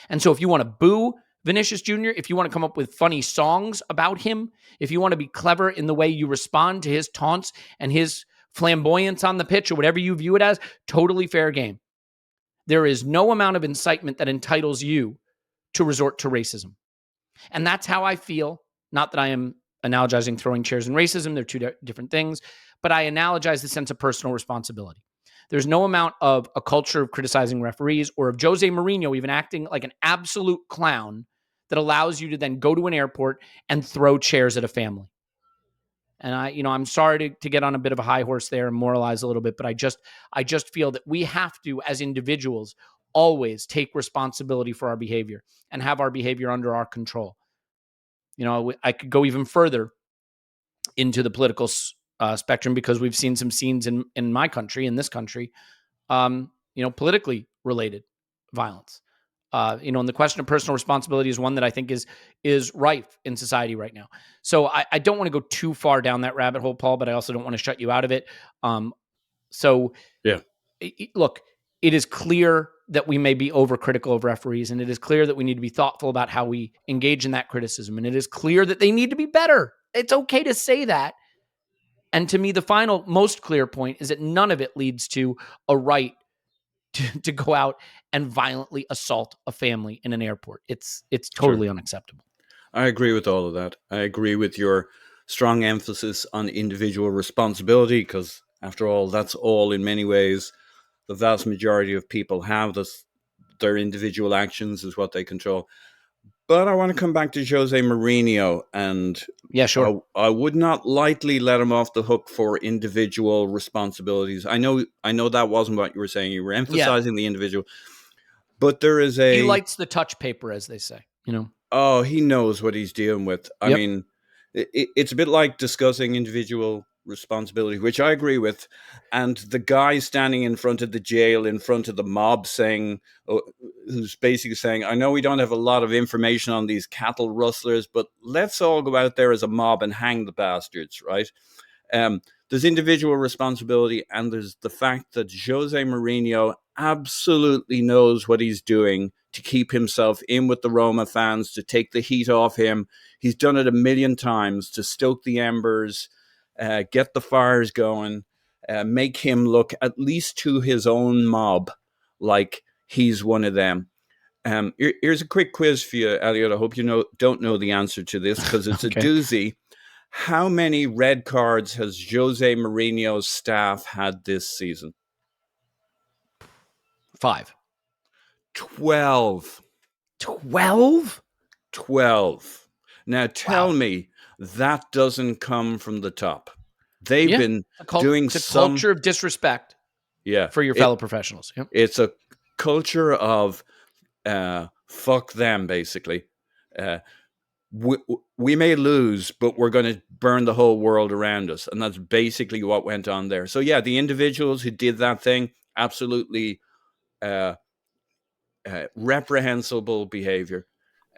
[SPEAKER 1] And so if you want to boo Vinicius Jr., if you want to come up with funny songs about him, if you want to be clever in the way you respond to his taunts and his flamboyance on the pitch or whatever you view it as, totally fair game. There is no amount of incitement that entitles you to resort to racism. And that's how I feel. Not that I am analogizing throwing chairs and racism. They're two different things. But I analogize the sense of personal responsibility. There's no amount of a culture of criticizing referees or of Jose Mourinho even acting like an absolute clown that allows you to then go to an airport and throw chairs at a family. And I'm sorry to get on a bit of a high horse there and moralize a little bit, but I just feel that we have to, as individuals, always take responsibility for our behavior and have our behavior under our control. I could go even further into the political spectrum because we've seen some scenes in my country, in this country, politically related violence. And the question of personal responsibility is one that I think is rife in society right now. So I don't want to go too far down that rabbit hole, Paul, but I also don't want to shut you out of it. Look, it is clear that we may be overcritical of referees, and it is clear that we need to be thoughtful about how we engage in that criticism. And it is clear that they need to be better. It's okay to say that. And to me, the final, most clear point is that none of it leads to a right to go out and violently assault a family in an airport. It's totally unacceptable.
[SPEAKER 2] I agree with all of that. I agree with your strong emphasis on individual responsibility because, after all, that's all in many ways the vast majority of people have. Their individual actions is what they control. But I want to come back to Jose Mourinho, and
[SPEAKER 1] yeah, sure.
[SPEAKER 2] I would not lightly let him off the hook for individual responsibilities. I know that wasn't what you were saying. You were emphasizing the individual, but there is
[SPEAKER 1] he lights the touch paper, as they say.
[SPEAKER 2] Oh, he knows what he's dealing with. I mean, it's a bit like discussing individual responsibility, which I agree with, and the guy standing in front of the jail, in front of the mob, who's basically saying, I know we don't have a lot of information on these cattle rustlers, but let's all go out there as a mob and hang the bastards, right? There's individual responsibility, and there's the fact that Jose Mourinho absolutely knows what he's doing to keep himself in with the Roma fans, to take the heat off him. He's done it a million times to stoke the embers, get the fires going, make him look, at least to his own mob, like he's one of them. Here's a quick quiz for you, Elliot. I hope you don't know the answer to this because it's a doozy. How many red cards has Jose Mourinho's staff had this season?
[SPEAKER 1] 5.
[SPEAKER 2] 12.
[SPEAKER 1] 12?
[SPEAKER 2] 12. Now tell me that doesn't come from the top. They've been doing some
[SPEAKER 1] culture of disrespect for your fellow professionals. Yep.
[SPEAKER 2] It's a culture of fuck them, basically. We may lose, but we're going to burn the whole world around us. And that's basically what went on there. So, the individuals who did that thing, absolutely reprehensible behavior.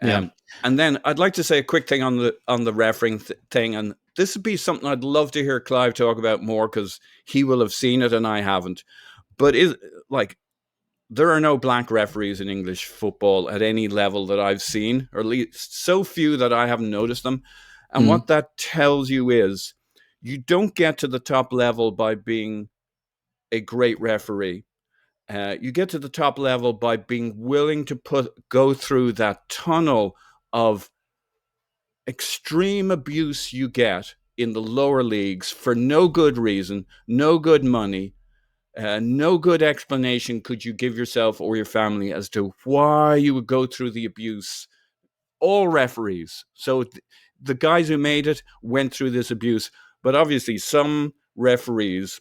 [SPEAKER 1] Yeah.
[SPEAKER 2] And then I'd like to say a quick thing on the refereeing thing, and this would be something I'd love to hear Clive talk about more because he will have seen it and I haven't. But there are no black referees in English football at any level that I've seen, or at least so few that I haven't noticed them. And what that tells you is you don't get to the top level by being a great referee. You get to the top level by being willing to go through that tunnel of extreme abuse you get in the lower leagues for no good reason, no good money, no good explanation could you give yourself or your family as to why you would go through the abuse. All referees. So the guys who made it went through this abuse, but obviously some referees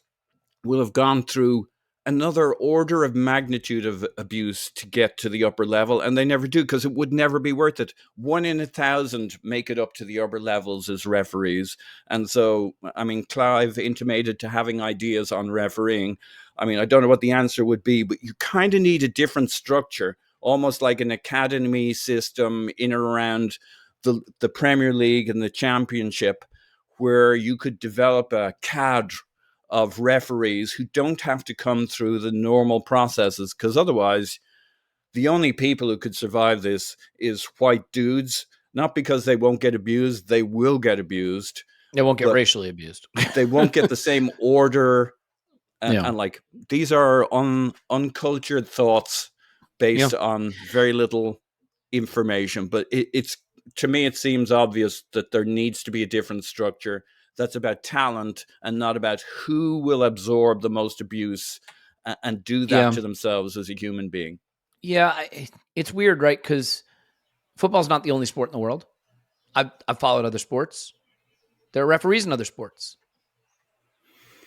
[SPEAKER 2] will have gone through another order of magnitude of abuse to get to the upper level, and they never do because it would never be worth it. 1 in 1,000 make it up to the upper levels as referees. And so, I mean, Clive intimated to having ideas on refereeing. I mean, I don't know what the answer would be, but you kind of need a different structure, almost like an academy system in and around the Premier League and the Championship, where you could develop a cadre of referees who don't have to come through the normal processes, because otherwise the only people who could survive this is white dudes, not because they won't get abused, they will get abused.
[SPEAKER 1] They won't get racially abused.
[SPEAKER 2] They won't get the same order. And like, these are uncultured thoughts based on very little information. But it's to me, it seems obvious that there needs to be a different structure that's about talent and not about who will absorb the most abuse and do that to themselves as a human being.
[SPEAKER 1] Yeah, it's weird, right? Because football's not the only sport in the world. I've followed other sports. There are referees in other sports.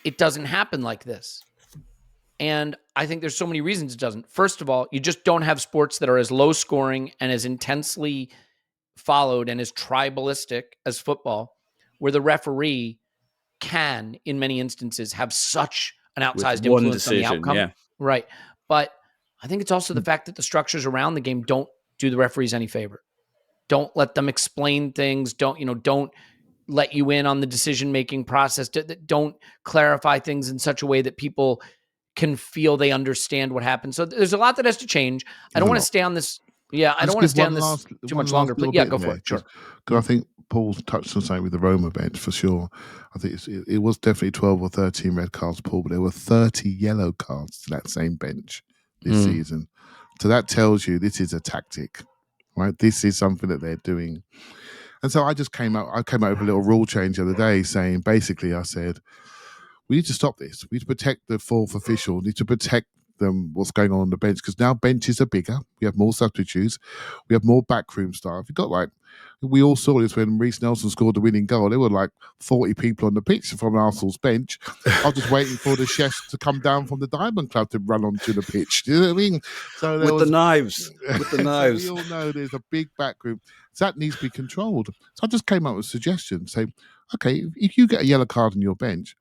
[SPEAKER 1] It doesn't happen like this. And I think there's so many reasons it doesn't. First of all, you just don't have sports that are as low scoring and as intensely followed and as tribalistic as football, where the referee can, in many instances, have such an outsized influence on the outcome.
[SPEAKER 2] Yeah.
[SPEAKER 1] Right. But I think it's also the fact that the structures around the game don't do the referees any favor. Don't let them explain things. Don't let you in on the decision-making process. Don't clarify things in such a way that people can feel they understand what happened. So there's a lot that has to change. I don't want to stay on this. Yeah, I don't want to stay on this too much longer. But yeah, go for it. Sure.
[SPEAKER 3] Because I think Paul touched on something with the Roma bench for sure. I think it was definitely 12 or 13 red cards, Paul, but there were 30 yellow cards to that same bench this season. So that tells you this is a tactic, right? This is something that they're doing. And so I came out with a little rule change the other day saying, basically, I said, we need to stop this. We need to protect the fourth official. We need to protect them, what's going on the bench, because now benches are bigger. We have more substitutes. We have more backroom staff. We all saw this when Reece Nelson scored the winning goal. There were like 40 people on the pitch from Arsenal's bench. I was just waiting for the chefs to come down from the Diamond Club to run onto the pitch. Do you know what I mean? So
[SPEAKER 2] the knives. With the knives.
[SPEAKER 3] So we all know there's a big backroom. So that needs to be controlled. So I just came up with a suggestion. Say, okay, if you get a yellow card on your bench,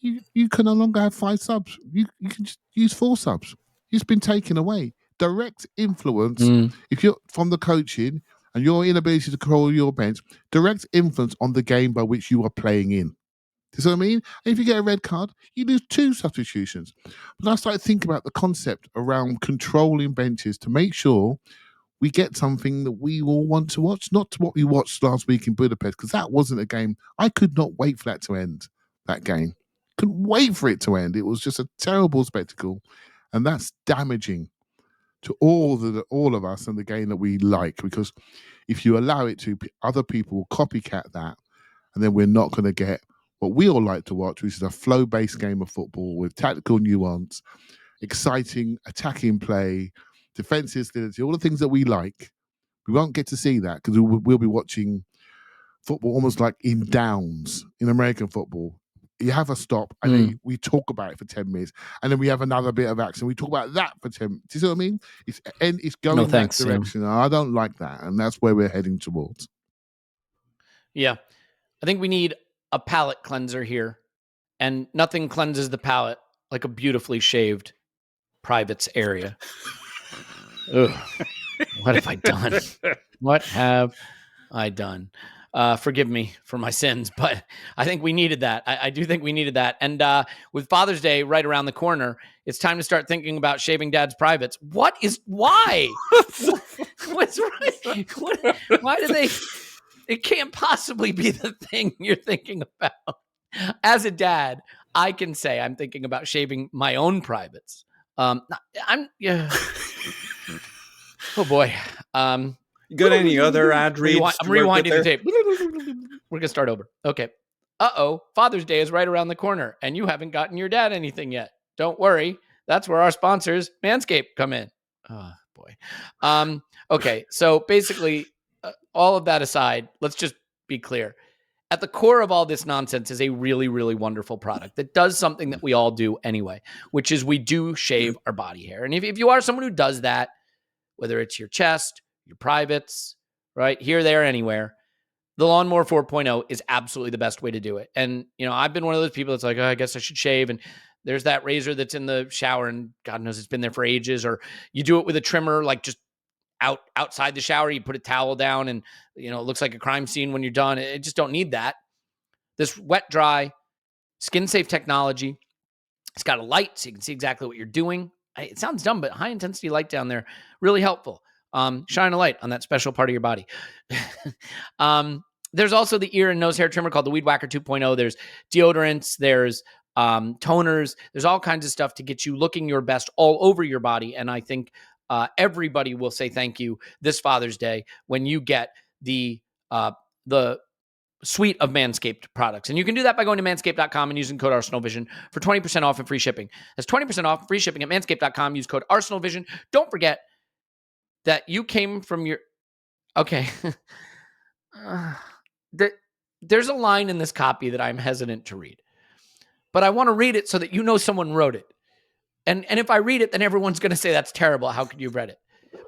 [SPEAKER 3] you can no longer have 5 subs. You can just use 4 subs. It's been taken away. Direct influence, if you're from the coaching and your inability to control your bench, direct influence on the game by which you are playing in. Do you see what I mean? And if you get a red card, you lose 2 substitutions. But I started thinking about the concept around controlling benches to make sure we get something that we all want to watch, not what we watched last week in Budapest, because that wasn't a game. I could not wait for that to end, that game. Couldn't wait for it to end. It was just a terrible spectacle, and that's damaging to all of us and the game that we like, because if you allow it to, other people will copycat that, and then we're not going to get what we all like to watch, which is a flow-based game of football with tactical nuance, exciting attacking play, defensive stability, all the things that we like. We won't get to see that because we'll be watching football almost like in downs in American football. You have a stop, and then we talk about it for 10 minutes, and then we have another bit of action. We talk about that for 10 minutes. Do you see what I mean? It's going in that direction. Yeah. I don't like that, and that's where we're heading towards.
[SPEAKER 1] Yeah. I think we need a palate cleanser here, and nothing cleanses the palate like a beautifully shaved privates area. Ugh. What have I done? What have I done? Forgive me for my sins, but I think we needed that. I do think we needed that. And with Father's Day right around the corner, it's time to start thinking about shaving dad's privates. Why? What's right? Why do they? It can't possibly be the thing you're thinking about. As a dad, I can say I'm thinking about shaving my own privates. Yeah. Oh boy.
[SPEAKER 2] You got any other ad reads?
[SPEAKER 1] I'm rewinding the tape. We're gonna start over. Okay. Father's Day is right around the corner, and you haven't gotten your dad anything yet. Don't worry. That's where our sponsors, Manscaped, come in. Oh boy. Okay. So basically, all of that aside, let's just be clear. At the core of all this nonsense is a really, really wonderful product that does something that we all do anyway, which is we do shave our body hair. And if you are someone who does that, whether it's your chest, your privates, right, here, there, anywhere, the Lawnmower 4.0 is absolutely the best way to do it. And, I've been one of those people that's like, I guess I should shave. And there's that razor that's in the shower and God knows it's been there for ages. Or you do it with a trimmer, like just outside the shower, you put a towel down and, it looks like a crime scene when you're done. It just don't need that. This wet, dry, skin-safe technology. It's got a light so you can see exactly what you're doing. It sounds dumb, but high intensity light down there, really helpful. Shine a light on that special part of your body. There's also the ear and nose hair trimmer called the Weed Whacker 2.0. There's deodorants, there's toners, there's all kinds of stuff to get you looking your best all over your body. And I think everybody will say thank you this Father's Day when you get the suite of Manscaped products. And you can do that by going to manscaped.com and using code ArsenalVision for 20% off and free shipping. That's 20% off free shipping at manscaped.com. Use code ArsenalVision. Don't forget that you came from your... Okay. There's a line in this copy that I'm hesitant to read. But I want to read it so that someone wrote it. And if I read it, then everyone's going to say, that's terrible. How could you have read it?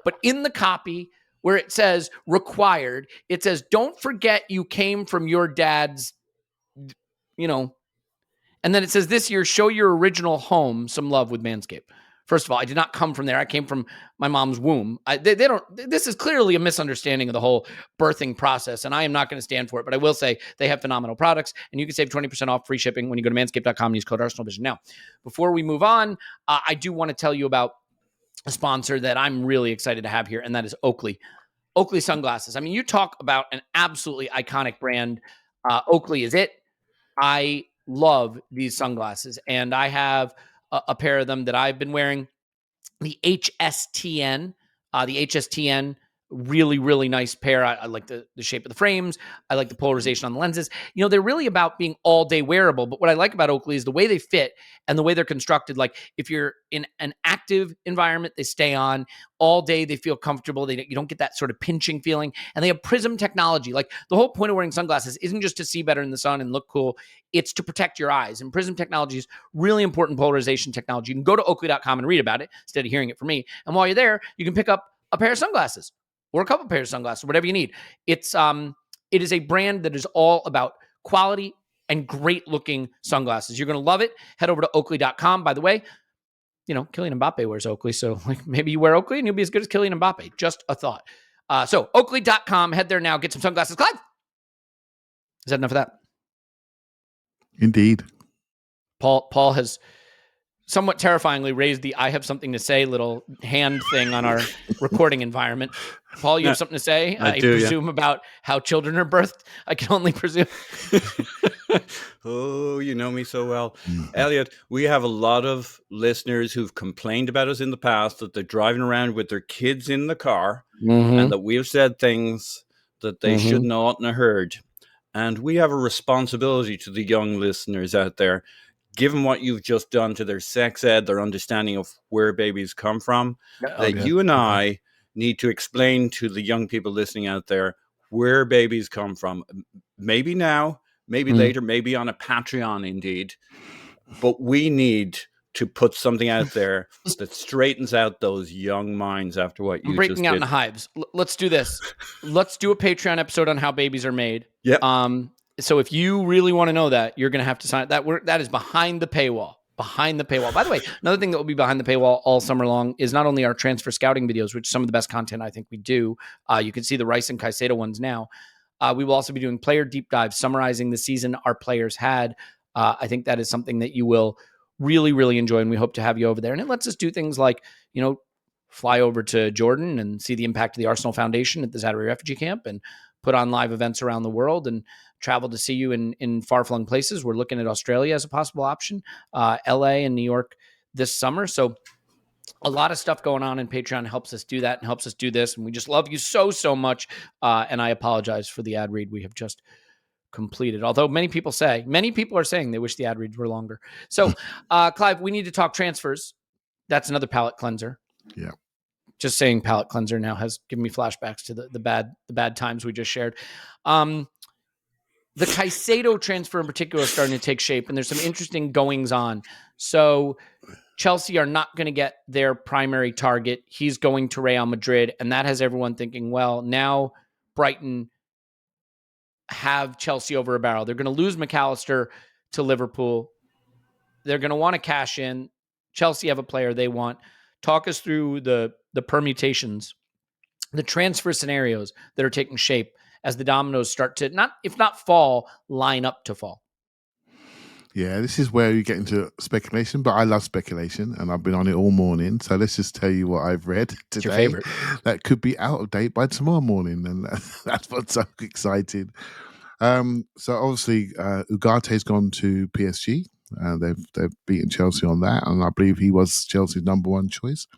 [SPEAKER 1] But in the copy where it says required, it says, don't forget you came from your dad's, and then it says this year, show your original home some love with Manscaped. First of all, I did not come from there. I came from my mom's womb. This is clearly a misunderstanding of the whole birthing process, and I am not going to stand for it, but I will say they have phenomenal products, and you can save 20% off free shipping when you go to manscaped.com and use code ArsenalVision. Now, before we move on, I do want to tell you about a sponsor that I'm really excited to have here, and that is Oakley. Oakley sunglasses. I mean, you talk about an absolutely iconic brand. Oakley is it. I love these sunglasses, and I have a pair of them that I've been wearing. The HSTN. Really, really nice pair. I like the shape of the frames. I like the polarization on the lenses. They're really about being all day wearable. But what I like about Oakley is the way they fit and the way they're constructed. Like if you're in an active environment, they stay on all day. They feel comfortable. You don't get that sort of pinching feeling. And they have prism technology. Like the whole point of wearing sunglasses isn't just to see better in the sun and look cool. It's to protect your eyes. And prism technology is really important polarization technology. You can go to oakley.com and read about it instead of hearing it from me. And while you're there, you can pick up a pair of sunglasses. Or a couple pairs of sunglasses, whatever you need. It is a brand that is all about quality and great looking sunglasses. You're going to love it. Head over to Oakley.com. By the way, Kylian Mbappe wears Oakley. So maybe you wear Oakley and you'll be as good as Kylian Mbappe. Just a thought. So Oakley.com. Head there now. Get some sunglasses. Clive! Is that enough of that?
[SPEAKER 3] Indeed.
[SPEAKER 1] Paul has somewhat terrifyingly raised the I have something to say little hand thing on our recording environment. Paul, you have something to say?
[SPEAKER 2] I do,
[SPEAKER 1] presume about how children are birthed? I can only presume.
[SPEAKER 2] Oh, you know me so well. Elliot, we have a lot of listeners who've complained about us in the past that they're driving around with their kids in the car and that we have said things that they should not have heard. And we have a responsibility to the young listeners out there. Given what you've just done to their sex ed, their understanding of where babies come from, that you and I need to explain to the young people listening out there where babies come from. Maybe now, maybe later, maybe on a Patreon indeed. But we need to put something out there that straightens out those young minds after what you just did.
[SPEAKER 1] Breaking out in hives. Let's do this. Let's do a Patreon episode on how babies are made.
[SPEAKER 2] Yep.
[SPEAKER 1] So if you really want to know that, you're going to have to sign that. That is behind the paywall. behind the paywall. By the way, another thing that will be behind the paywall all summer long is not only our transfer scouting videos, which is some of the best content I think we do. You can see the Rice and Caicedo ones now. We will also be doing player deep dives, summarizing the season our players had. I think that is something that you will really, really enjoy, and we hope to have you over there. And it lets us do things like, fly over to Jordan and see the impact of the Arsenal Foundation at the Zaatari Refugee Camp and put on live events around the world and travel to see you in far-flung places. We're looking at Australia as a possible option, LA and New York this summer. So a lot of stuff going on, and Patreon helps us do that and helps us do this. And we just love you so, so much. And I apologize for the ad read we have just completed. Although many people are saying they wish the ad reads were longer. So, Clive, we need to talk transfers. That's another palate cleanser.
[SPEAKER 3] Yeah.
[SPEAKER 1] Just saying palate cleanser now has given me flashbacks to the bad times we just shared. The Caicedo transfer in particular is starting to take shape, and there's some interesting goings on. So Chelsea are not going to get their primary target. He's going to Real Madrid, and that has everyone thinking, well, now Brighton have Chelsea over a barrel. They're going to lose McAllister to Liverpool. They're going to want to cash in. Chelsea have a player they want. Talk us through the permutations, the transfer scenarios that are taking shape as the dominoes start to, if not fall, line up to fall.
[SPEAKER 3] Yeah, this is where you get into speculation, but I love speculation, and I've been on it all morning. So let's just tell you what I've read today.
[SPEAKER 1] It's your favorite.
[SPEAKER 3] That could be out of date by tomorrow morning, and that's what's so exciting. So obviously, Ugarte's gone to PSG. They've beaten Chelsea on that, and I believe he was Chelsea's number one choice.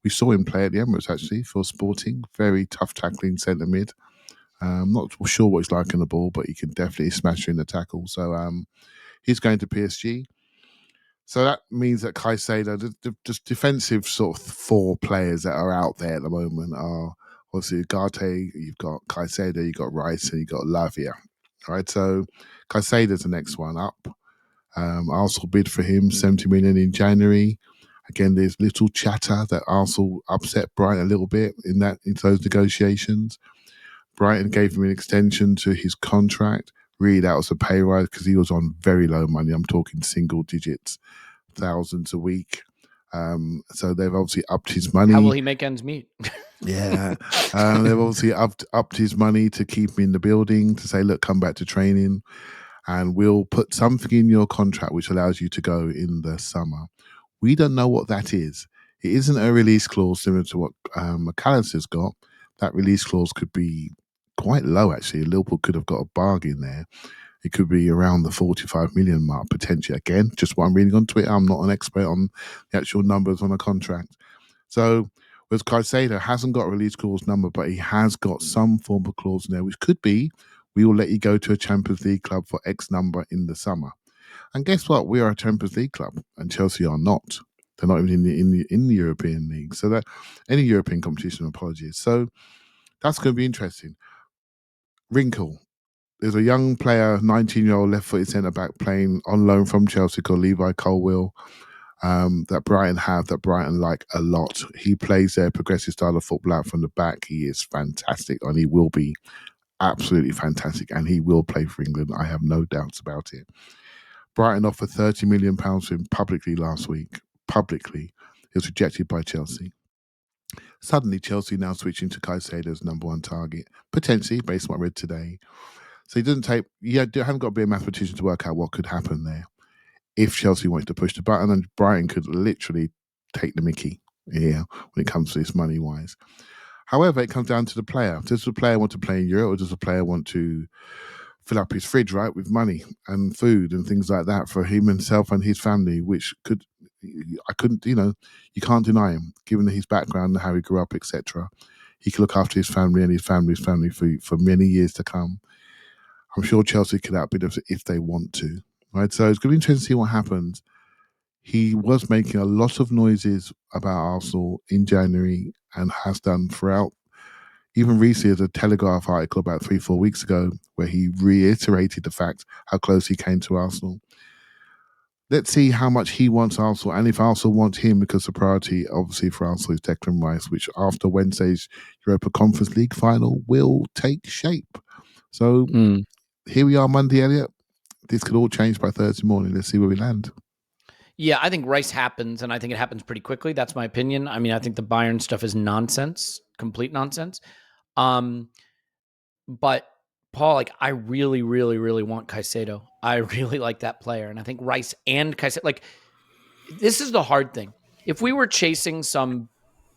[SPEAKER 3] We saw him play at the Emirates actually for Sporting. Very tough tackling centre mid. Not sure what he's like in the ball, but he can definitely smash you in the tackle. So he's going to PSG. So that means that Caicedo, the defensive sort of four players that are out there at the moment are obviously Ugarte, you've got Caicedo, you've got Rice, and you've got Lavia. All right, so Caicedo's the next one up. Arsenal bid for him 70 million in January. Again, there's little chatter that Arsenal upset Brighton a little bit in those negotiations. Brighton gave him an extension to his contract. Really, that was a pay rise because he was on very low money. I'm talking single digits, thousands a week. So they've obviously upped his money.
[SPEAKER 1] How will he make ends meet?
[SPEAKER 3] Yeah. They've obviously upped his money to keep him in the building, to say, look, come back to training, and we'll put something in your contract which allows you to go in the summer. We don't know what that is. It isn't a release clause similar to what McAllister's got. That release clause could be quite low, actually. Liverpool could have got a bargain there. It could be around the 45 million mark, potentially. Again, just what I'm reading on Twitter. I'm not an expert on the actual numbers on a contract. So, whereas Caicedo hasn't got a release clause number, but he has got some form of clause in there, which could be, we will let you go to a Champions League club for X number in the summer. And guess what? We are a Champions League club, and Chelsea are not. They're not even in the European League. So that any European competition, apologies. So that's going to be interesting. Wrinkle. There's a young player, 19-year-old left-footed centre-back playing on loan from Chelsea called Levi Colwill that Brighton like a lot. He plays their progressive style of football out from the back. He is fantastic, and he will be absolutely fantastic, and he will play for England. I have no doubts about it. Brighton offered £30 million for him publicly last week. Publicly. It was rejected by Chelsea. Suddenly, Chelsea now switching to Caicedo's number one target, potentially, based on what I read today. So you haven't got to be a mathematician to work out what could happen there if Chelsea wanted to push the button, and Brighton could literally take the mickey here when it comes to this money-wise. However, it comes down to the player. Does the player want to play in Europe, or does the player want to fill up his fridge, right, with money and food and things like that for himself and his family, which you can't deny him, given his background and how he grew up, etc. He can look after his family and his family's family for many years to come. I'm sure Chelsea could outbid him if they want to, right? So it's going to be interesting to see what happens. He was making a lot of noises about Arsenal in January and has done throughout. Even recently, there's a Telegraph article about 3-4 weeks ago where he reiterated the fact how close he came to Arsenal. Let's see how much he wants Arsenal, and if Arsenal wants him, because the priority, obviously, for Arsenal is Declan Rice, which after Wednesday's Europa Conference League final will take shape. So here we are Monday, Elliot. This could all change by Thursday morning. Let's see where we land.
[SPEAKER 1] Yeah, I think Rice happens, and I think it happens pretty quickly. That's my opinion. I mean, I think the Bayern stuff is nonsense, complete nonsense. But Paul, like, I really, really, really want Caicedo. I really like that player, and I think Rice and Caicedo. Like, this is the hard thing. If we were chasing some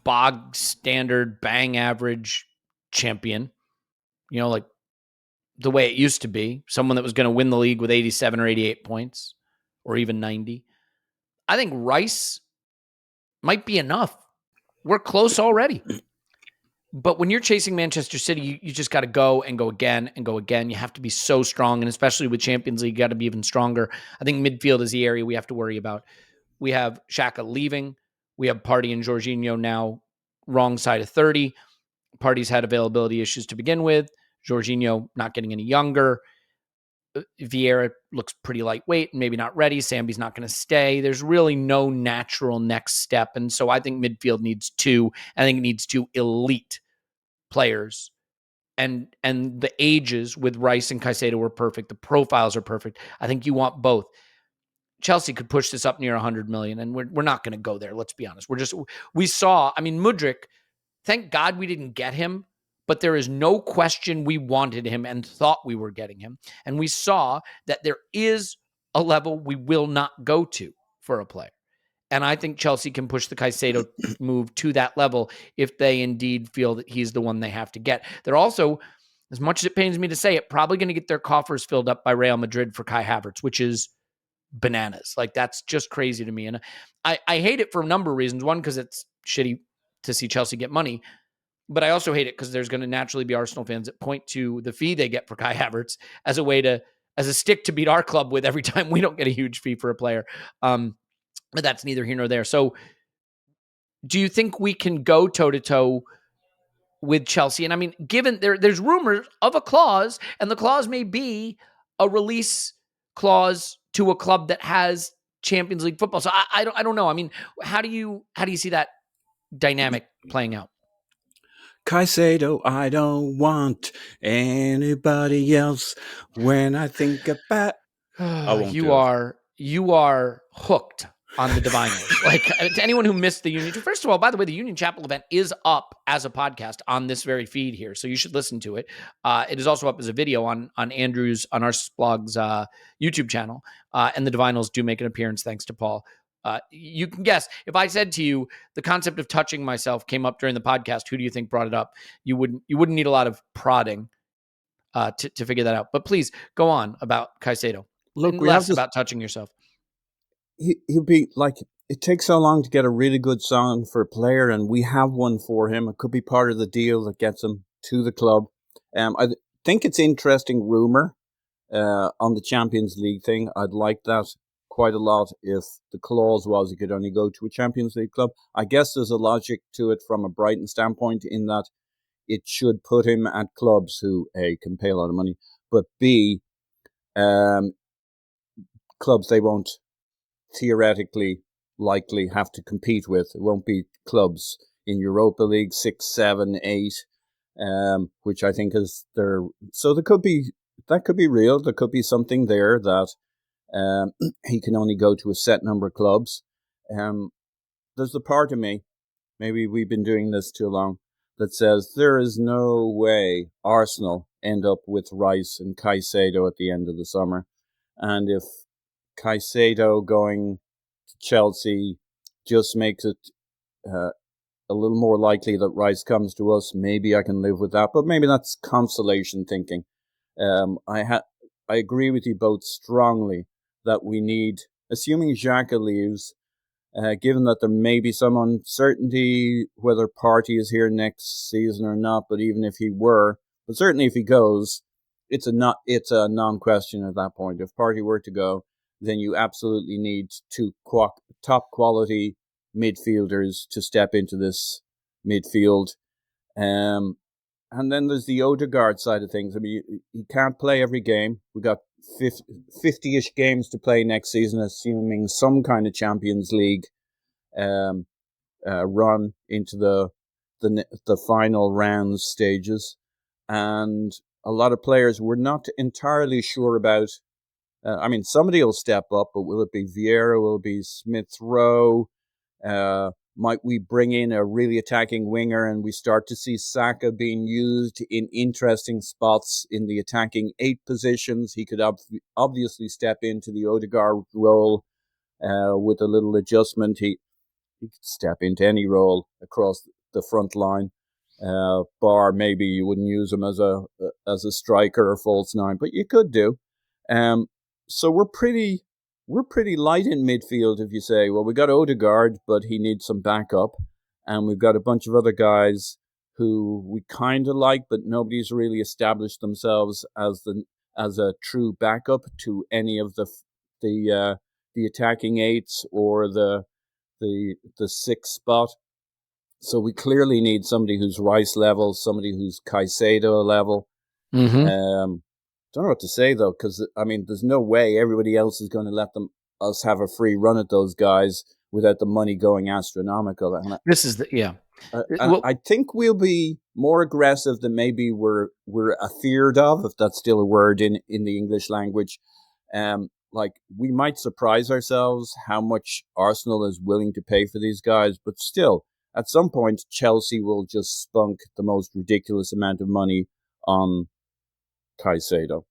[SPEAKER 1] bog standard, bang average champion, like the way it used to be, someone that was going to win the league with 87 or 88 points, or even 90. I think Rice might be enough. We're close already. But when you're chasing Manchester City, you just got to go and go again and go again. You have to be so strong, and especially with Champions League, you got to be even stronger. I think midfield is the area we have to worry about. We have Xhaka leaving. We have Partey and Jorginho now wrong side of 30. Partey's had availability issues to begin with. Jorginho not getting any younger. Vieira looks pretty lightweight and maybe not ready. Sambi's not going to stay. There's really no natural next step. And so I think midfield needs two. I think it needs two elite players. And the ages with Rice and Caicedo were perfect. The profiles are perfect. I think you want both. Chelsea could push this up near 100 million, and we're not going to go there. Let's be honest. Mudryk, thank God we didn't get him, but there is no question we wanted him and thought we were getting him. And we saw that there is a level we will not go to for a player. And I think Chelsea can push the Caicedo move to that level if they indeed feel that he's the one they have to get. They're also, as much as it pains me to say it, probably going to get their coffers filled up by Real Madrid for Kai Havertz, which is bananas. Like, that's just crazy to me. And I hate it for a number of reasons. One, because it's shitty to see Chelsea get money. But I also hate it because there's going to naturally be Arsenal fans that point to the fee they get for Kai Havertz as a stick to beat our club with every time we don't get a huge fee for a player. But that's neither here nor there. So do you think we can go toe-to-toe with Chelsea? And I mean, given there's rumors of a clause, and the clause may be a release clause to a club that has Champions League football. So I don't know. I mean, how do you see that dynamic playing out?
[SPEAKER 2] Caicedo, I don't want anybody else when I think about...
[SPEAKER 1] You are hooked on the Diviners. Like, to anyone who missed the Union, first of all, by the way, the Union Chapel event is up as a podcast on this very feed here, so you should listen to it. It is also up as a video on Andrew's, on our blog's YouTube channel, and the Divinals do make an appearance thanks to Paul. You can guess, if I said to you the concept of touching myself came up during the podcast, who do you think brought it up? You wouldn't need a lot of prodding to figure that out. But please go on about Caicedo.
[SPEAKER 2] Look,
[SPEAKER 1] and less about touching yourself.
[SPEAKER 2] He'll be like, it takes so long to get a really good song for a player, and we have one for him. It could be part of the deal that gets him to the club. I think it's interesting rumor on the Champions League thing. I'd like that quite a lot if the clause was he could only go to a Champions League club. I guess there's a logic to it from a Brighton standpoint in that it should put him at clubs who, A, can pay a lot of money, but B, clubs they won't theoretically likely have to compete with. It won't be clubs in Europa League 6, 7, 8, which I think is their... So that could be real. There could be something there that he can only go to a set number of clubs. There's the part of me, maybe we've been doing this too long, that says there is no way Arsenal end up with Rice and Caicedo at the end of the summer. And if Caicedo going to Chelsea just makes it a little more likely that Rice comes to us, maybe I can live with that. But maybe that's consolation thinking. I agree with you both strongly that we need, assuming Xhaka leaves, given that there may be some uncertainty whether Partey is here next season or not, but even if he were, but certainly if he goes, it's a non-question at that point. If Partey were to go, then you absolutely need two top quality midfielders to step into this midfield. And then there's the Odegaard side of things. I mean, he can't play every game. We got 50-ish games to play next season, assuming some kind of Champions League run into the final round stages. And a lot of players we're not entirely sure about I mean, somebody will step up, but will it be Vieira? Will it be Smith Rowe? Might we bring in a really attacking winger and we start to see Saka being used in interesting spots in the attacking 8 positions? He could obviously step into the Odegaard role with a little adjustment. He could step into any role across the front line. Bar maybe you wouldn't use him as a striker or false 9, but you could do. So we're pretty light in midfield if you say, well, we got Odegaard, but he needs some backup. And we've got a bunch of other guys who we kind of like, but nobody's really established themselves as a true backup to any of the attacking 8s or the 6th spot. So we clearly need somebody who's Rice level, somebody who's Caicedo level.
[SPEAKER 1] Mm-hmm.
[SPEAKER 2] Don't know what to say though, because I mean, there's no way everybody else is going to let us have a free run at those guys without the money going astronomical. And
[SPEAKER 1] this is
[SPEAKER 2] I think we'll be more aggressive than maybe we're afeared of, if that's still a word in the English language. Like we might surprise ourselves how much Arsenal is willing to pay for these guys, but still, at some point, Chelsea will just spunk the most ridiculous amount of money on Caicedo.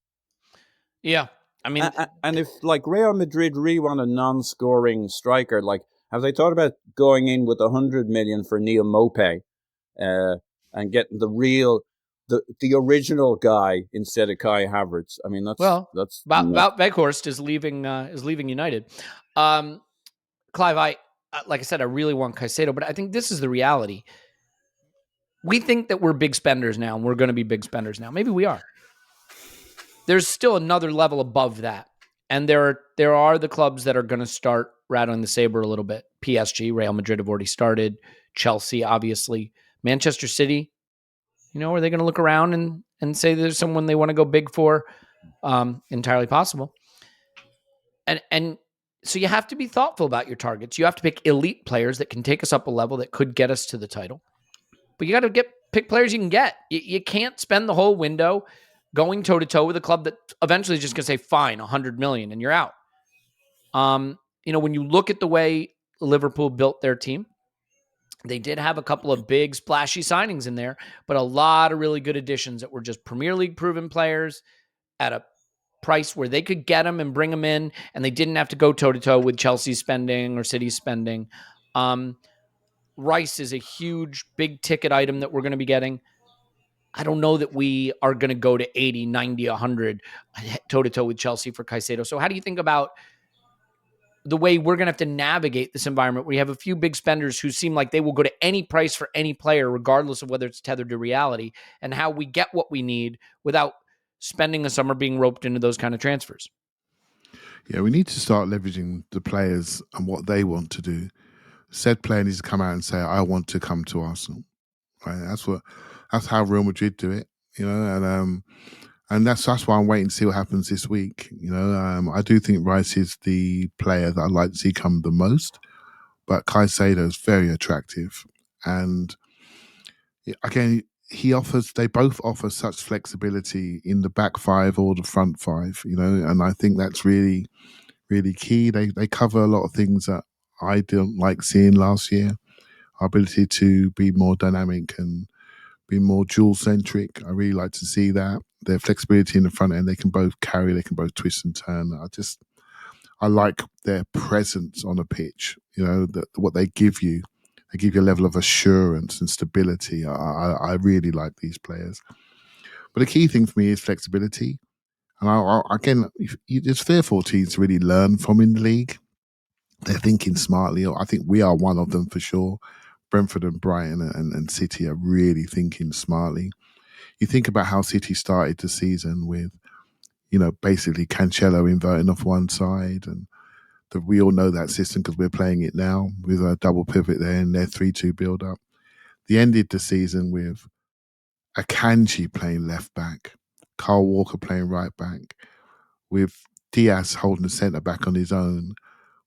[SPEAKER 1] Yeah, I mean,
[SPEAKER 2] and if like Real Madrid really want a non-scoring striker, like have they thought about going in with 100 million for Neil Maupay, and getting the original guy instead of Kai Havertz? I mean, that's
[SPEAKER 1] Wout Weghorst is leaving United. Clive, like I said, I really want Caicedo, but I think this is the reality. We think that we're big spenders now, and we're going to be big spenders now. Maybe we are. There's still another level above that. And there are the clubs that are going to start rattling the saber a little bit. PSG, Real Madrid have already started. Chelsea, obviously. Manchester City, are they going to look around and say there's someone they want to go big for? Entirely possible. And so you have to be thoughtful about your targets. You have to pick elite players that can take us up a level that could get us to the title. But you got to pick players you can get. You can't spend the whole window going toe-to-toe with a club that eventually is just going to say, fine, 100 million, and you're out. When you look at the way Liverpool built their team, they did have a couple of big, splashy signings in there, but a lot of really good additions that were just Premier League proven players at a price where they could get them and bring them in, and they didn't have to go toe-to-toe with Chelsea's spending or City's spending. Rice is a huge, big-ticket item that we're going to be getting. I don't know that we are going to go to 80, 90, 100 toe-to-toe with Chelsea for Caicedo. So how do you think about the way we're going to have to navigate this environment where you have a few big spenders who seem like they will go to any price for any player, regardless of whether it's tethered to reality, and how we get what we need without spending a summer being roped into those kind of transfers?
[SPEAKER 3] Yeah, we need to start leveraging the players and what they want to do. Said player needs to come out and say, I want to come to Arsenal. Right? That's how Real Madrid do it, and that's why I'm waiting to see what happens this week. I do think Rice is the player that I'd like to see come the most, but Caicedo is very attractive, and again, they both offer such flexibility in the back 5 or the front 5, and I think that's really, really key. They cover a lot of things that I didn't like seeing last year. Our ability to be more dynamic and be more dual-centric. I really like to see that. Their flexibility in the front end, they can both carry, they can both twist and turn. I like their presence on a pitch, what they give you. They give you a level of assurance and stability. I really like these players. But the key thing for me is flexibility. And again, there's 3 or 4 teams to really learn from in the league. They're thinking smartly. I think we are one of them for sure. Brentford and Brighton and City are really thinking smartly. You think about how City started the season with, basically Cancelo inverting off one side, and we all know that system because we're playing it now with a double pivot there and their 3-2 build-up. They ended the season with Akanji playing left back, Kyle Walker playing right back, with Diaz holding the centre back on his own,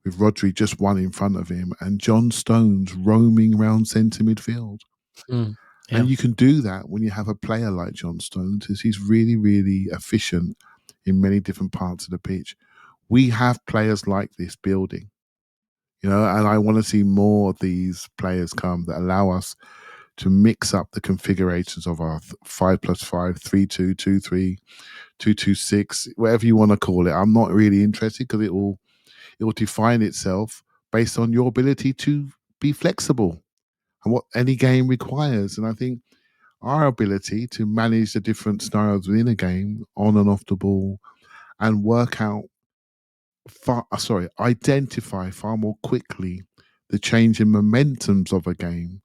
[SPEAKER 3] with Rodri just one in front of him, and John Stones roaming around centre midfield.
[SPEAKER 1] Yeah.
[SPEAKER 3] And you can do that when you have a player like John Stones, because he's really, really efficient in many different parts of the pitch. we have players like this building, and I want to see more of these players come that allow us to mix up the configurations of our 5+5, 3-2, 2-3, 2-2-6, whatever you want to call it. I'm not really interested because it will define itself based on your ability to be flexible and what any game requires. And I think our ability to manage the different scenarios within a game, on and off the ball, and identify far more quickly the change in momentums of a game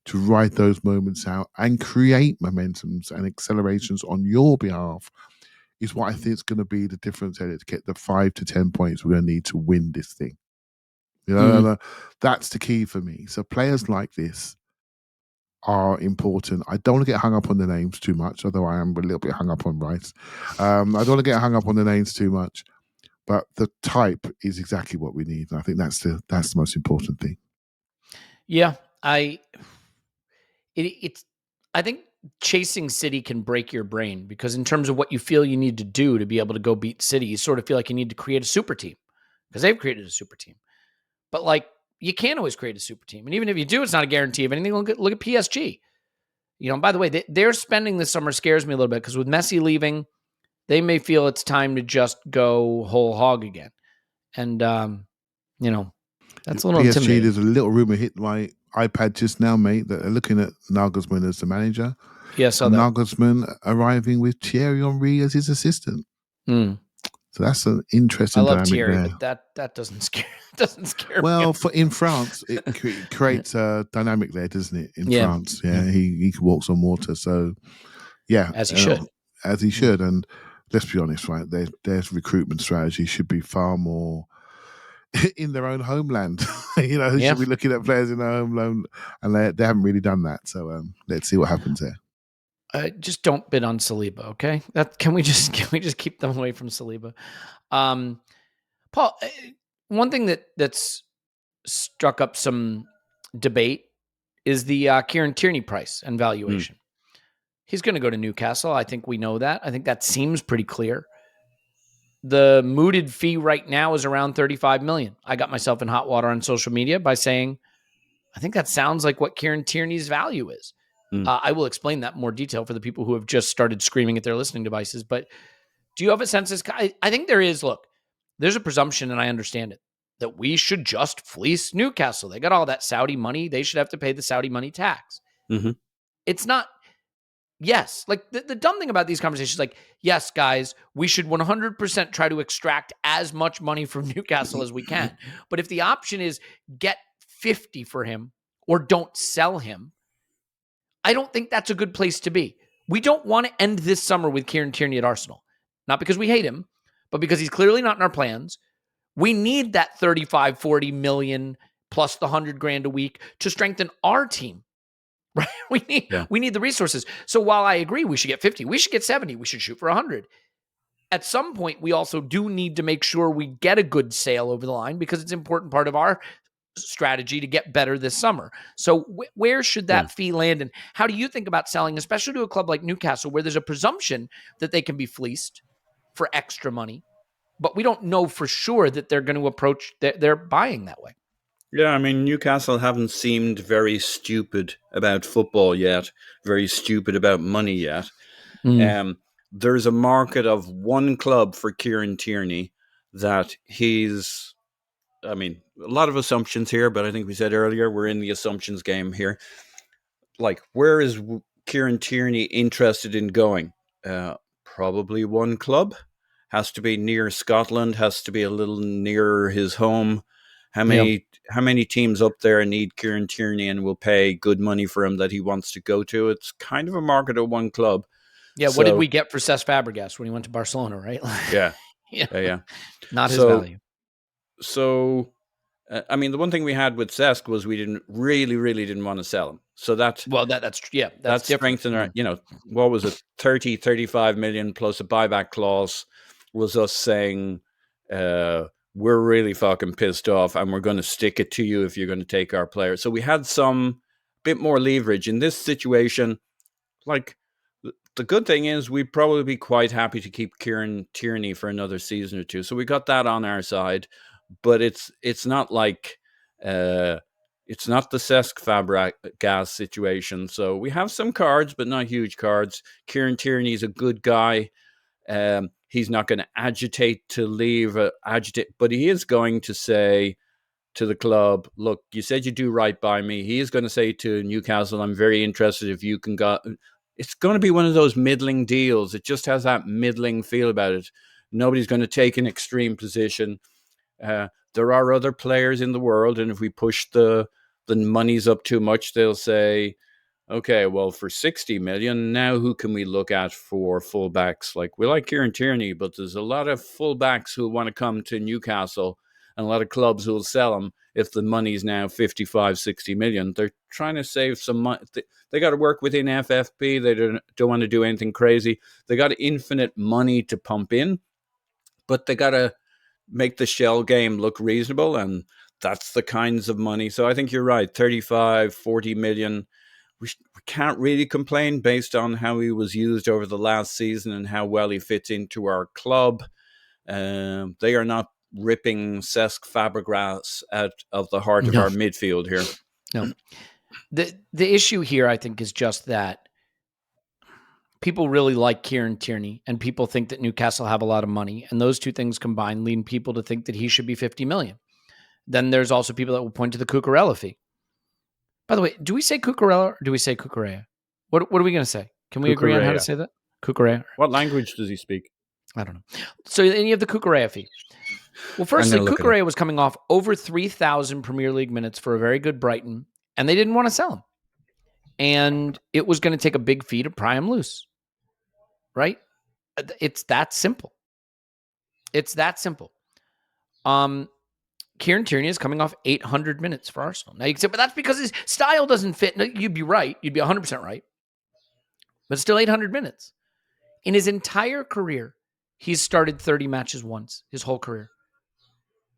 [SPEAKER 3] to ride those moments out and create momentums and accelerations on your behalf is what I think is going to be the difference to get the 5 to 10 points we're going to need to win this thing. That's the key for me. So players like this are important. I don't want to get hung up on the names too much, although I am a little bit hung up on Rice. I don't want to get hung up on the names too much, but the type is exactly what we need. And I think that's the most important thing.
[SPEAKER 1] Yeah, I think chasing City can break your brain, because in terms of what you feel you need to do to be able to go beat City, you sort of feel like you need to create a super team, because they've created a super team. But like, you can't always create a super team. And even if you do, it's not a guarantee of anything. Look at PSG. By the way, their spending this summer scares me a little bit, because with Messi leaving, they may feel it's time to just go whole hog again. And, that's a little
[SPEAKER 3] PSG,
[SPEAKER 1] intimidating.
[SPEAKER 3] There's a little rumor hit my iPad just now, mate, that are looking at Nagelsmann as the manager.
[SPEAKER 1] Yeah, so that
[SPEAKER 3] Nagelsmann arriving with Thierry Henry as his assistant. So that's an interesting dynamic
[SPEAKER 1] Thierry,
[SPEAKER 3] there.
[SPEAKER 1] but that doesn't scare me.
[SPEAKER 3] Well, in France, it creates a dynamic there, doesn't it? In France, he walks on water. So,
[SPEAKER 1] as he should.
[SPEAKER 3] As he should. And let's be honest, right? Their recruitment strategy should be far more in their own homeland. They should be looking at players in their homeland, and they haven't really done that. So let's see what happens there.
[SPEAKER 1] Just don't bid on Saliba, okay? Can we just keep them away from Saliba? Paul, one thing that's struck up some debate is the Kieran Tierney price and valuation. He's going to go to Newcastle. I think we know that. I think that seems pretty clear. The mooted fee right now is around 35 million. I got myself in hot water on social media by saying, I think that sounds like what Kieran Tierney's value is. I will explain that in more detail for the people who have just started screaming at their listening devices. But do you have a sense? I think there is. Look, there's a presumption, and I understand it, that we should just fleece Newcastle. They got all that Saudi money. They should have to pay the Saudi money tax. It's not. Yes, like the dumb thing about these conversations, like, yes, guys, we should 100% try to extract as much money from Newcastle as we can. But if the option is get 50 for him or don't sell him, I don't think that's a good place to be. We don't want to end this summer with Kieran Tierney at Arsenal. Not because we hate him, but because he's clearly not in our plans. We need that 35, 40 million plus the 100 grand a week to strengthen our team. Right? We need the resources. So while I agree we should get 50, we should get 70, we should shoot for 100. At some point, we also do need to make sure we get a good sale over the line, because it's an important part of our strategy to get better this summer. So where should that fee land? And how do you think about selling, especially to a club like Newcastle, where there's a presumption that they can be fleeced for extra money, but we don't know for sure that they're going to approach their buying that way?
[SPEAKER 2] Yeah, I mean, Newcastle haven't seemed very stupid about football yet, very stupid about money yet. There's a market of one club for Kieran Tierney that he's, I mean, a lot of assumptions here, but I think we said earlier, we're in the assumptions game here. Like, where is Kieran Tierney interested in going? Probably one club. Has to be near Scotland, has to be a little nearer his home. How many teams up there need Kieran Tierney and will pay good money for him that he wants to go to? It's kind of a market of one club.
[SPEAKER 1] Yeah, what did we get for Cesc Fabregas when he went to Barcelona, right?
[SPEAKER 2] Yeah.
[SPEAKER 1] Not his value.
[SPEAKER 2] So, I mean, the one thing we had with Cesc was we didn't want to sell him. So that's strengthened our, what was it, 30, 35 million plus a buyback clause was us saying, we're really fucking pissed off and we're going to stick it to you if you're going to take our player. So we had some bit more leverage in this situation. Like, the good thing is we'd probably be quite happy to keep Kieran Tierney for another season or two. So we got that on our side, but it's not like it's not the Cesc Fabregas situation. So we have some cards, but not huge cards. Kieran Tierney's a good guy. He's not going to agitate to leave, but he is going to say to the club, look, you said you do right by me. He is going to say to Newcastle, I'm very interested if you can go. It's going to be one of those middling deals. It just has that middling feel about it. Nobody's going to take an extreme position. There are other players in the world, and if we push the monies up too much, they'll say, okay, well, for 60 million, now who can we look at for fullbacks? Like, we like Kieran Tierney, but there's a lot of fullbacks who want to come to Newcastle and a lot of clubs who will sell them if the money's now 55, 60 million. They're trying to save some money. They got to work within FFP. They don't want to do anything crazy. They got infinite money to pump in, but they got to make the shell game look reasonable, and that's the kinds of money. So I think you're right, 35, 40 million. We can't really complain based on how he was used over the last season and how well he fits into our club. They are not ripping Cesc Fabregas out of the heart of our midfield here.
[SPEAKER 1] No. The issue here, I think, is just that people really like Kieran Tierney, and people think that Newcastle have a lot of money, and those two things combined lead people to think that he should be 50 million. Then there's also people that will point to the Cucurella fee. By the way, do we say Cucurella or do we say Cucurella? What are we going to say? Can we agree on how to say that? Cucurella.
[SPEAKER 2] What language does he speak?
[SPEAKER 1] I don't know. So then you have the Cucurella fee. Well, firstly, Cucurella was coming off over 3,000 Premier League minutes for a very good Brighton, and they didn't want to sell him. And it was going to take a big fee to pry him loose. Right? It's that simple. It's that simple. Kieran Tierney is coming off 800 minutes for Arsenal. Now you can say, but that's because his style doesn't fit. No, you'd be right. You'd be 100% right. But still 800 minutes. In his entire career, he's started 30 matches once, his whole career.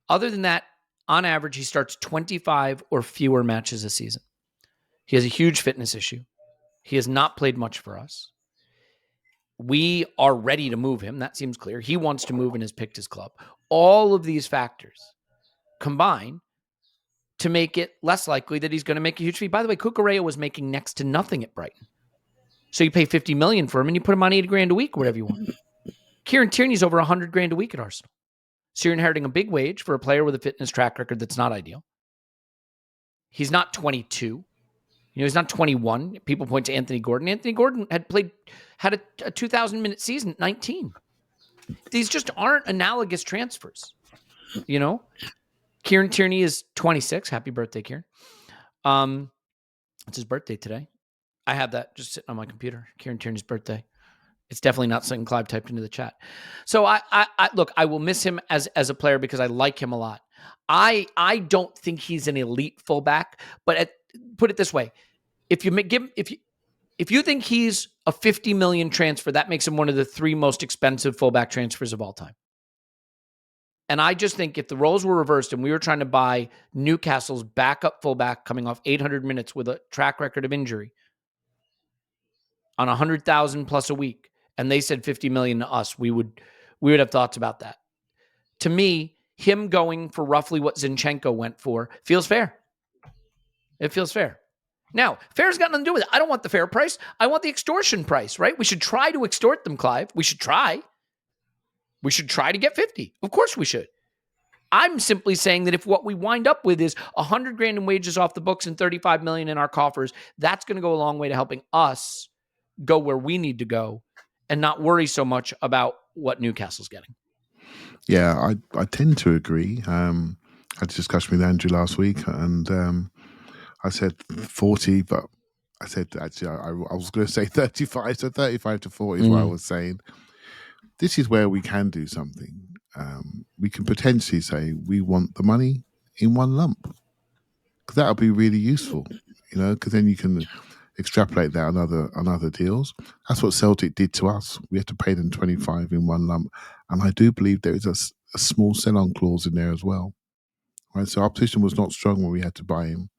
[SPEAKER 1] Other than that, on average, he starts 25 or fewer matches a season. He has a huge fitness issue. He has not played much for us. We are ready to move him. That seems clear. He wants to move and has picked his club. All of these factors combine to make it less likely that he's going to make a huge fee. By the way, Cucurella was making next to nothing at Brighton. So you pay 50 million for him and you put him on 80 grand a week, whatever you want. Kieran Tierney's over 100 grand a week at Arsenal. So you're inheriting a big wage for a player with a fitness track record that's not ideal. He's not 22. He's not 21. People point to Anthony Gordon. Anthony Gordon had a 2,000-minute season at 19. These just aren't analogous transfers. Kieran Tierney is 26. Happy birthday, Kieran. It's his birthday today. I have that just sitting on my computer. Kieran Tierney's birthday. It's definitely not something Clive typed into the chat. So I look, I will miss him as a player because I like him a lot. I don't think he's an elite fullback, but put it this way. If you think he's a 50 million transfer, that makes him one of the 3 most expensive fullback transfers of all time. And I just think if the roles were reversed and we were trying to buy Newcastle's backup fullback coming off 800 minutes with a track record of injury on 100,000 plus a week, and they said 50 million to us, we would have thoughts about that. To me, him going for roughly what Zinchenko went for feels fair. It feels fair. Now, fair's got nothing to do with it. I don't want the fair price. I want the extortion price, right? We should try to extort them, Clive. We should try. We should try to get 50. Of course we should. I'm simply saying that if what we wind up with is 100 grand in wages off the books and 35 million in our coffers, that's going to go a long way to helping us go where we need to go and not worry so much about what Newcastle's getting.
[SPEAKER 3] Yeah, I tend to agree. I had a discussion with Andrew last week, and I said 40, but I said actually I was going to say 35, so 35 to 40 is what I was saying. This is where we can do something. We can potentially say we want the money in one lump, because that'll be really useful, because then you can extrapolate that on other deals. That's what Celtic did to us. We had to pay them 25 in one lump, and I do believe there is a small sell-on clause in there as well. Right, so our position was not strong when we had to buy him,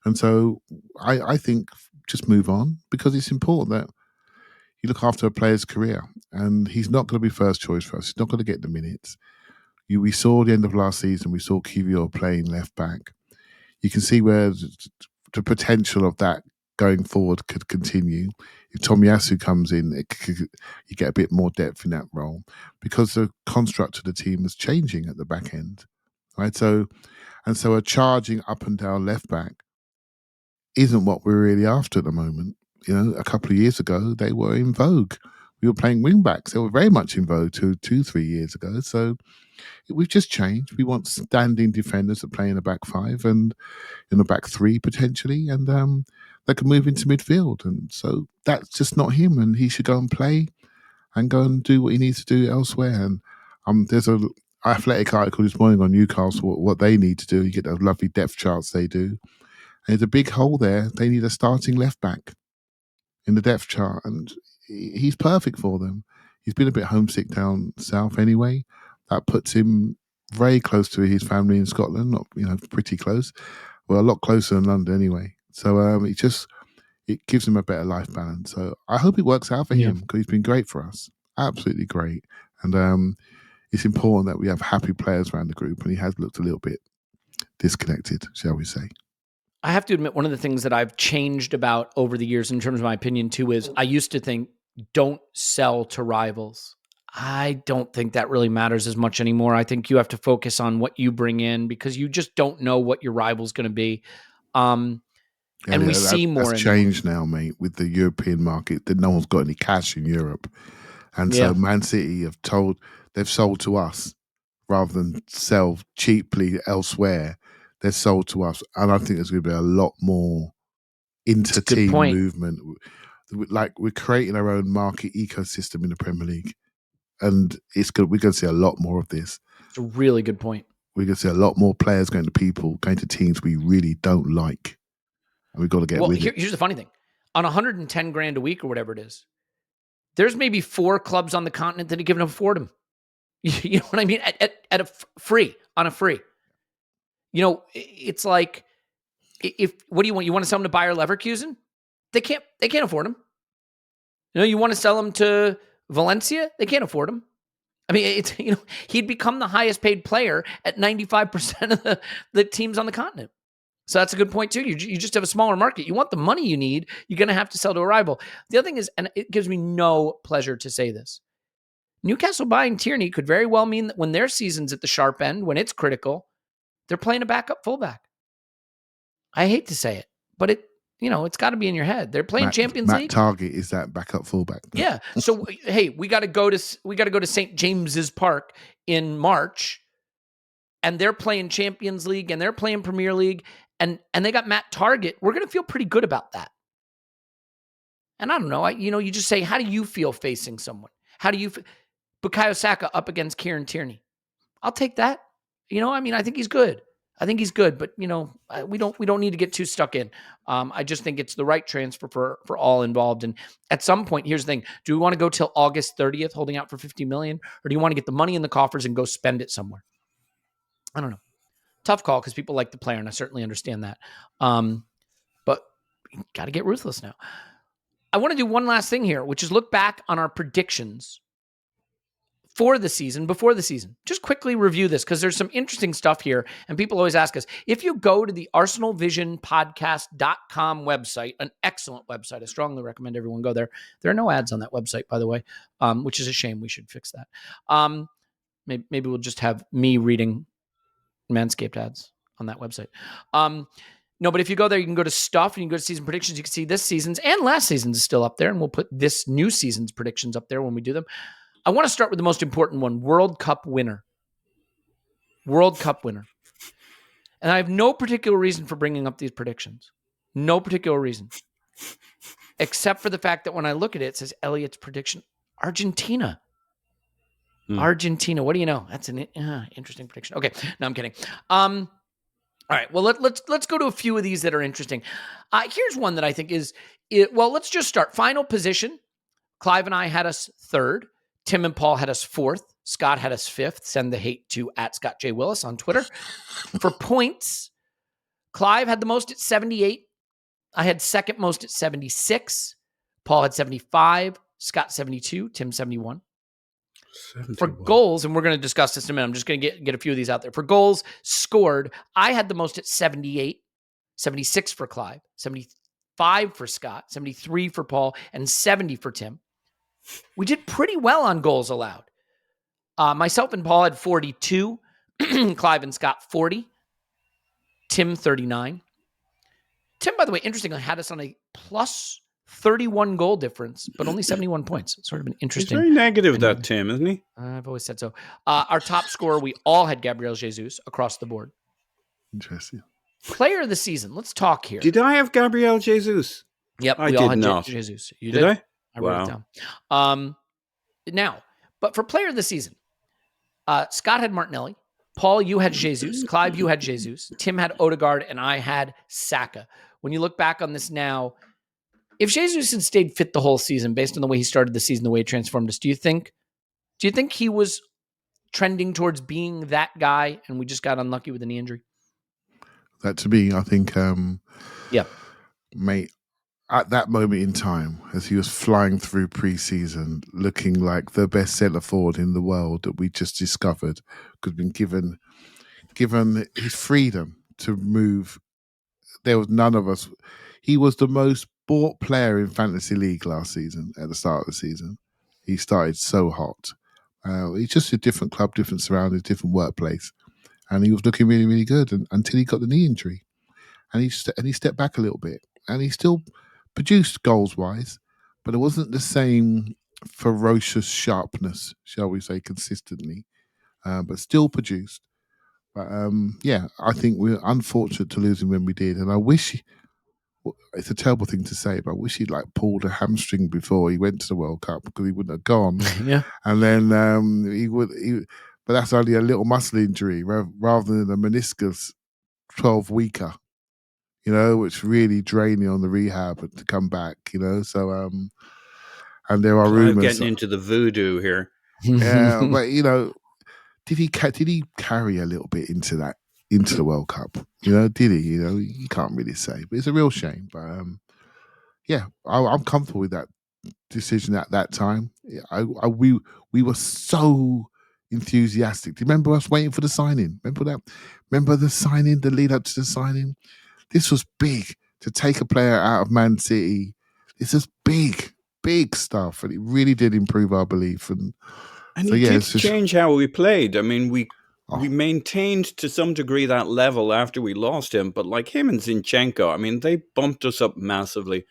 [SPEAKER 3] and so I think just move on, because it's important that you look after a player's career, and he's not going to be first choice for us. He's not going to get the minutes. We saw the end of last season, we saw Kiwior playing left back. You can see where the potential of that going forward could continue. If Tomiyasu comes in, you get a bit more depth in that role because the construct of the team is changing at the back end, right? So a charging up and down left back isn't what we're really after at the moment. A couple of years ago, they were in vogue. We were playing wing backs. They were very much in vogue 3 years ago. So we've just changed. We want standing defenders that play in a back five and in a back three potentially, and they can move into midfield. And so that's just not him, and he should go and play and go and do what he needs to do elsewhere. And there's a Athletic article this morning on Newcastle, what they need to do. You get those lovely depth charts they do. And there's a big hole there. They need a starting left back in the depth chart, and he's perfect for them. He's been a bit homesick down south anyway. That puts him very close to his family in Scotland, not pretty close. Well, a lot closer than London anyway. So it gives him a better life balance. So I hope it works out for him because he's been great for us. Absolutely great. And it's important that we have happy players around the group, and he has looked a little bit disconnected, shall we say.
[SPEAKER 1] I have to admit, one of the things that I've changed about over the years in terms of my opinion too is I used to think, don't sell to rivals. I don't think that really matters as much anymore. I think you have to focus on what you bring in because you just don't know what your rival's going to be. And we see more.
[SPEAKER 3] That's changed now, mate, with the European market. That no one's got any cash in Europe. And so Man City they've sold to us rather than sell cheaply elsewhere. They're sold to us. And I think there's going to be a lot more inter-team movement. Like we're creating our own market ecosystem in the Premier League. And it's good. We're going to see a lot more of this.
[SPEAKER 1] It's a really good point.
[SPEAKER 3] We're going to see a lot more players going to teams we really don't like. And we've got to get with it.
[SPEAKER 1] Here's the funny thing. On 110 grand a week or whatever it is, there's maybe 4 clubs on the continent that can afford him. You know what I mean? At a free. It's like, what do you want? You want to sell him to Bayer Leverkusen? They can't afford him. You want to sell him to Valencia? They can't afford him. I mean, he'd become the highest paid player at 95% of the teams on the continent. So that's a good point too. You just have a smaller market. You want the money you need, you're going to have to sell to a rival. The other thing is, and it gives me no pleasure to say this, Newcastle buying Tierney could very well mean that when their season's at the sharp end, when it's critical, they're playing a backup fullback. I hate to say it, but it's got to be in your head. They're playing Champions League.
[SPEAKER 3] Target is that backup fullback.
[SPEAKER 1] Yeah. So hey, we got to go to St. James's Park in March, and they're playing Champions League and they're playing Premier League, and they got Matt Target. We're gonna feel pretty good about that. And I don't know. You just say, how do you feel facing someone? How do you? Bukayo Saka up against Kieran Tierney. I'll take that. I think he's good. But we don't need to get too stuck in. I just think it's the right transfer for all involved. And at some point, here's the thing: do we want to go till August 30th, holding out for $50 million, or do you want to get the money in the coffers and go spend it somewhere? I don't know. Tough call because people like the player, and I certainly understand that. But got to get ruthless now. I want to do one last thing here, which is look back on our predictions for the season, before the season. Just quickly review this because there's some interesting stuff here. And people always ask us, if you go to the ArsenalVisionPodcast.com website, an excellent website, I strongly recommend everyone go there. There are no ads on that website, by the way, which is a shame. We should fix that. Maybe we'll just have me reading Manscaped ads on that website. No, but if you go there, you can go to stuff and you can go to season predictions. You can see this season's and last season's is still up there. And we'll put this new season's predictions up there when we do them. I want to start with the most important one, World Cup winner. World Cup winner. And I have no particular reason for bringing up these predictions. No particular reason. Except for the fact that when I look at it, it says Elliot's prediction, Argentina. Argentina. What do you know? That's an interesting prediction. Okay. No, I'm kidding. All right. Well, let's go to a few of these that are interesting. Here's one that I think is, let's just start. Final position. Clive and I had us 3rd. Tim and Paul had us 4th. Scott had us 5th. Send the hate to @ScottJWillis on Twitter. For points, Clive had the most at 78. I had second most at 76. Paul had 75. Scott 72, Tim 71.
[SPEAKER 2] 71.
[SPEAKER 1] For goals, and we're going to discuss this in a minute, I'm just going to get a few of these out there. For goals scored, I had the most at 78, 76 for Clive, 75 for Scott, 73 for Paul, and 70 for Tim. We did pretty well on goals allowed. Myself and Paul had 42, Clive and Scott 40, Tim 39. Tim, by the way, interestingly, had us on a plus 31 goal difference, but only 71 points. It's sort of an interesting.
[SPEAKER 2] He's very negative, that Tim, isn't he?
[SPEAKER 1] I've always said so. Our top scorer, we all had Gabriel Jesus across the board.
[SPEAKER 3] Interesting.
[SPEAKER 1] Player of the season. Let's talk here.
[SPEAKER 2] Did I have Gabriel Jesus?
[SPEAKER 1] Yep,
[SPEAKER 2] I
[SPEAKER 1] we
[SPEAKER 2] did
[SPEAKER 1] all had
[SPEAKER 2] not.
[SPEAKER 1] Jesus. You
[SPEAKER 2] did I?
[SPEAKER 1] I wrote it down. Now, but for player of the season, Scott had Martinelli. Paul, you had Jesus. Clive, you had Jesus. Tim had Odegaard, and I had Saka. When you look back on this now, if Jesus had stayed fit the whole season, based on the way he started the season, the way he transformed us, do you think he was trending towards being that guy, and we just got unlucky with a knee injury?
[SPEAKER 3] That to me, I think,
[SPEAKER 1] yeah,
[SPEAKER 3] mate, at that moment in time, as he was flying through pre-season, looking like the best centre forward in the world that we just discovered, because been given his freedom to move. There was none of us. He was the most bought player in Fantasy League last season. At the start of the season, he started so hot. He's just a different club, different surroundings, different workplace, and he was looking really, really good until he got the knee injury, and he stepped back a little bit, and he still produced goals wise, but it wasn't the same ferocious sharpness, shall we say, consistently, but still produced. But I think we're unfortunate to lose him when we did, and I wish. It's a terrible thing to say, but I wish he'd pulled a hamstring before he went to the World Cup, because he wouldn't have gone.
[SPEAKER 1] Yeah,
[SPEAKER 3] and then he would. But that's only a little muscle injury rather than a meniscus 12-weeker. Which really draining on the rehab to come back. So and there are rumors
[SPEAKER 2] getting into the voodoo here.
[SPEAKER 3] Yeah, but did he carry a little bit into the World Cup? Did he? You can't really say, but it's a real shame. But I'm comfortable with that decision at that time. We were so enthusiastic. Do you remember us waiting for the signing? Remember that? Remember the signing, the lead up to the signing? This was big to take a player out of Man City. This is big stuff, and it really did improve our belief. And
[SPEAKER 2] so, it did change how we played. I mean, we maintained to some degree that level after we lost him, but him and Zinchenko, I mean, they bumped us up massively.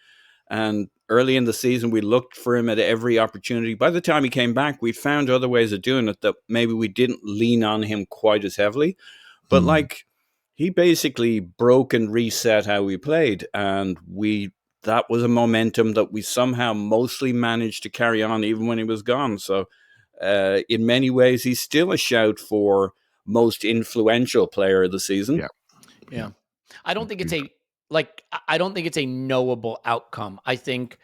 [SPEAKER 2] And early in the season, we looked for him at every opportunity. By the time he came back, we found other ways of doing it that maybe we didn't lean on him quite as heavily. But he basically broke and reset how we played. And that was a momentum that we somehow mostly managed to carry on even when he was gone. So in many ways, he's still a shout for most influential player of the season.
[SPEAKER 1] Yeah. I don't think it's a knowable outcome. I think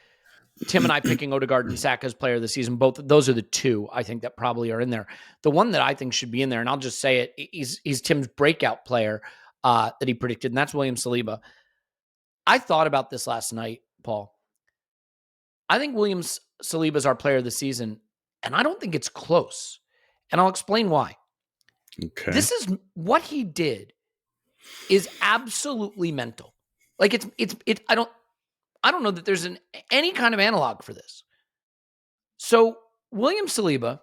[SPEAKER 1] Tim and I picking Odegaard and Saka as player of the season, both those are the two I think that probably are in there. The one that I think should be in there, and I'll just say it, he's Tim's breakout player that he predicted, and that's William Saliba. I thought about this last night, Paul. I think William Saliba is our player of the season, and I don't think it's close. And I'll explain why.
[SPEAKER 2] Okay.
[SPEAKER 1] This is what he did is absolutely mental. I don't know that there's any kind of analog for this. So William Saliba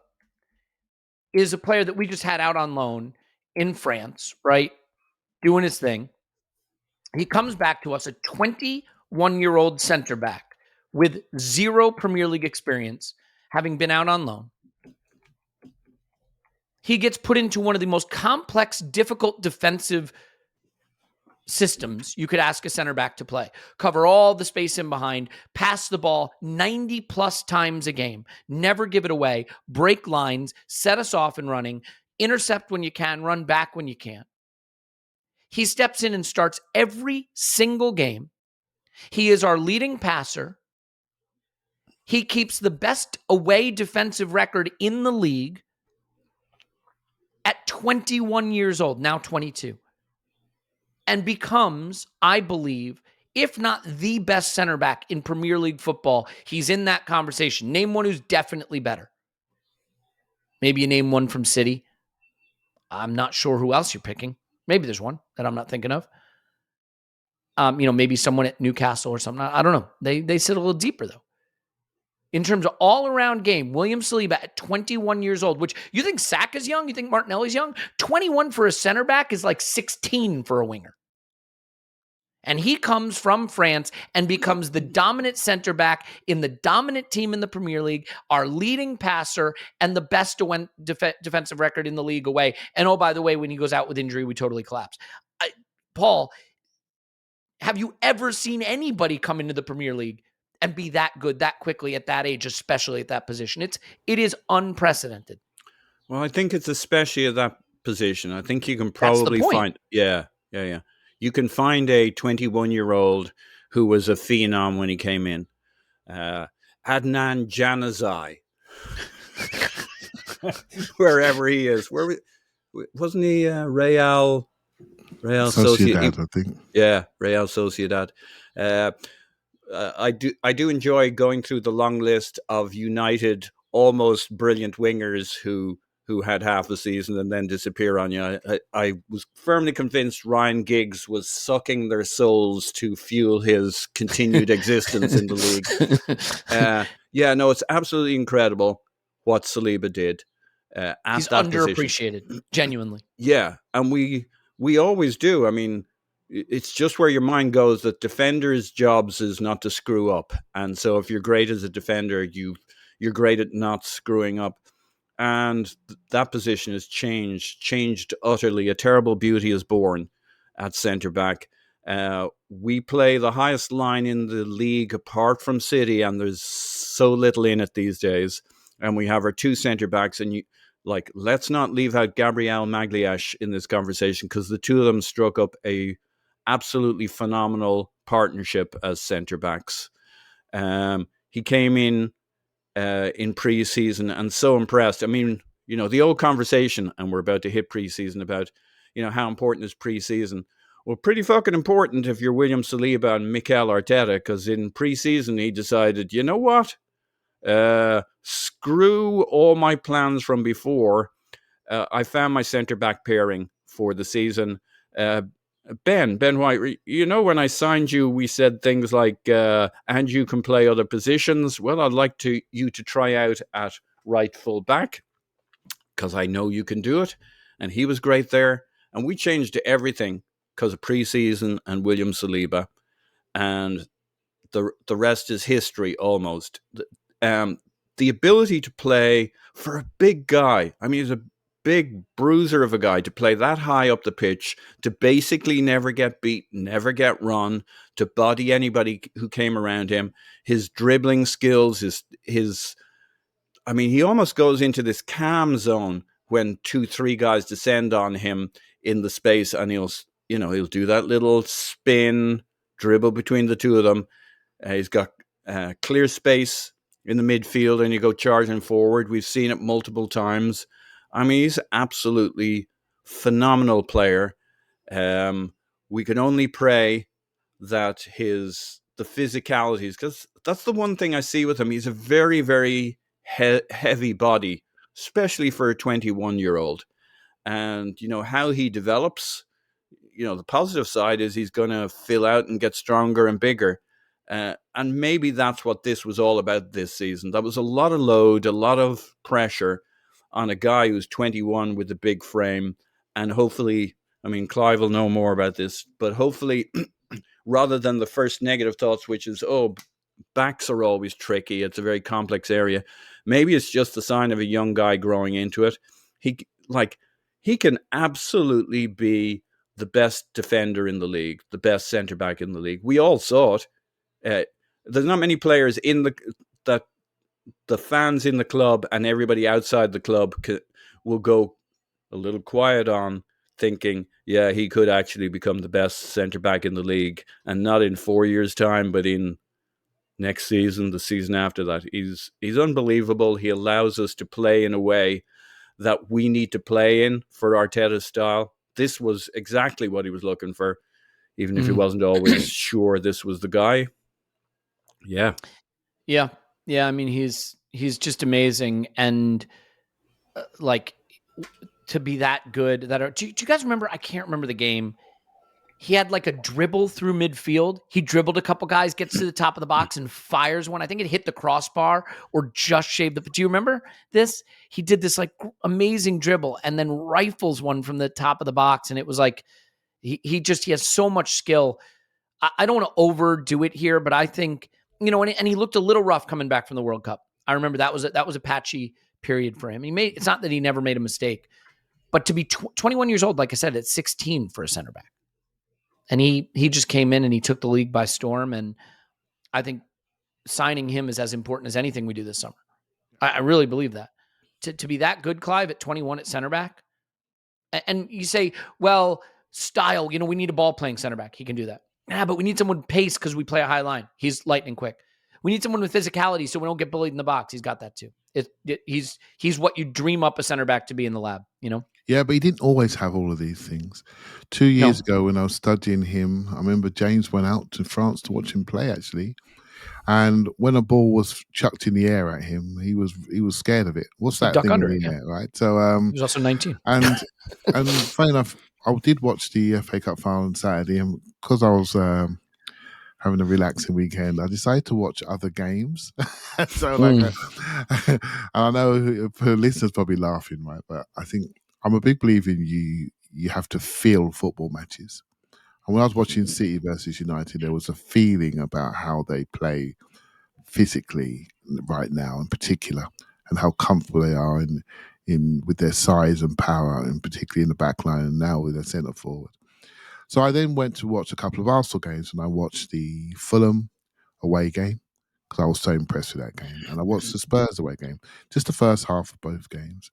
[SPEAKER 1] is a player that we just had out on loan in France, right? Doing his thing. He comes back to us, a 21-year-old center back with 0 Premier League experience, having been out on loan. He gets put into one of the most complex, difficult defensive systems you could ask a center back to play. Cover all the space in behind, pass the ball 90 plus times a game, never give it away, break lines, set us off and running, intercept when you can, run back when you can't. He steps in and starts every single game. He is our leading passer. He keeps the best away defensive record in the league at 21 years old, now 22. And becomes, I believe, if not the best center back in Premier League football. He's in that conversation. Name one who's definitely better. Maybe you name one from City. I'm not sure who else you're picking. Maybe there's one that I'm not thinking of. Maybe someone at Newcastle or something. I don't know. They sit a little deeper, though. In terms of all-around game, William Saliba at 21 years old, which you think Saka's young? You think Martinelli's young? 21 for a center back is like 16 for a winger. And he comes from France and becomes the dominant center back in the dominant team in the Premier League, our leading passer, and the best defensive record in the league away. And oh, by the way, when he goes out with injury, we totally collapse. Paul, have you ever seen anybody come into the Premier League and be that good that quickly at that age, especially at that position? It is unprecedented.
[SPEAKER 2] Well, I think it's especially at that position. I think you can probably find, yeah. You can find a 21-year-old who was a phenom when he came in. Adnan Januzaj, wherever he is. Wasn't he Real
[SPEAKER 3] Sociedad, I think.
[SPEAKER 2] Yeah, Real Sociedad. I do enjoy going through the long list of United almost brilliant wingers who had half a season and then disappear on you. I was firmly convinced Ryan Giggs was sucking their souls to fuel his continued existence in the league. It's absolutely incredible what Saliba did.
[SPEAKER 1] He's underappreciated, genuinely.
[SPEAKER 2] Yeah, and we always do. I mean, it's just where your mind goes that defenders' jobs is not to screw up. And so if you're great as a defender, you're great at not screwing up. And that position has changed utterly. A terrible beauty is born at centre-back. We play the highest line in the league apart from City, and there's so little in it these days. And we have our two centre-backs, and let's not leave out Gabriel Magalhaes in this conversation, because the two of them struck up a absolutely phenomenal partnership as centre-backs. He came in pre-season and so impressed. I mean, the old conversation, and we're about to hit pre-season, about, how important is pre-season. Well, pretty fucking important if you're William Saliba and Mikel Arteta, because in pre-season he decided, you know what? Screw all my plans from before. I found my centre-back pairing for the season. Ben White, when I signed you, we said things like, and you can play other positions. Well, I'd like you to try out at right full back, because I know you can do it. And he was great there. And we changed everything because of pre-season and William Saliba. And the rest is history, almost. The ability to play for a big guy. I mean, he's a big bruiser of a guy, to play that high up the pitch, to basically never get beat, never get run, to body anybody who came around him. His dribbling skills, he almost goes into this calm zone when 2-3 guys descend on him in the space, and he'll do that little spin dribble between the two of them. He's got clear space in the midfield, and you go charging forward. We've seen it multiple times. I mean, he's absolutely phenomenal player. We can only pray that the physicalities, because that's the one thing I see with him. He's a very, very heavy body, especially for a 21-year-old. And, how he develops, the positive side is he's going to fill out and get stronger and bigger. And maybe that's what this was all about this season. That was a lot of load, a lot of pressure on a guy who's 21 with a big frame. And hopefully, Clive will know more about this, but hopefully, rather than the first negative thoughts, which is, backs are always tricky, it's a very complex area, maybe it's just the sign of a young guy growing into it. He can absolutely be the best defender in the league, the best centre-back in the league. We all saw it. There's not many players that the fans in the club and everybody outside the club will go a little quiet on, thinking, yeah, he could actually become the best centre-back in the league, and not in 4 years' time, but in next season, the season after that. He's unbelievable. He allows us to play in a way that we need to play in for Arteta's style. This was exactly what he was looking for. even if he wasn't always sure this was the guy. Yeah.
[SPEAKER 1] Yeah. I mean, he's just amazing. And like to be that good do you guys remember? I can't remember the game. He had like a dribble through midfield. He dribbled a couple guys, gets to the top of the box and fires one. I think it hit the crossbar or just shaved the. Do you remember this? He did this like amazing dribble and then rifles one from the top of the box. And it was like, he has so much skill. I don't want to overdo it here, but I think, and he looked a little rough coming back from the World Cup. I remember that was a patchy period for him. It's not that he never made a mistake, but to be 21 years old, like I said, at 16 for a center back. And he just came in and he took the league by storm. And I think signing him is as important as anything we do this summer. I really believe that. To be that good, Clive, at 21 at center back. And you say, well, style, we need a ball-playing center back. He can do that. Yeah, but we need someone with pace because we play a high line. He's lightning quick. We need someone with physicality so we don't get bullied in the box. He's got that too. He's what you dream up a center back to be in the lab,
[SPEAKER 3] Yeah, but he didn't always have all of these things. 2 years ago when I was studying him, I remember James went out to France to watch him play, actually. And when a ball was chucked in the air at him, he was scared of it. What's that thing in the air, right? So
[SPEAKER 1] he was also 19.
[SPEAKER 3] And funny enough, I did watch the FA Cup final on Saturday, and because I was having a relaxing weekend, I decided to watch other games. So and I know for listeners probably laughing, right? But I think I'm a big believer in you have to feel football matches. And when I was watching City versus United, there was a feeling about how they play physically right now in particular, and how comfortable they are in with their size and power, and particularly in the back line and now with their centre forward. So I then went to watch a couple of Arsenal games, and I watched the Fulham away game because I was so impressed with that game. And I watched the Spurs away game, just the first half of both games.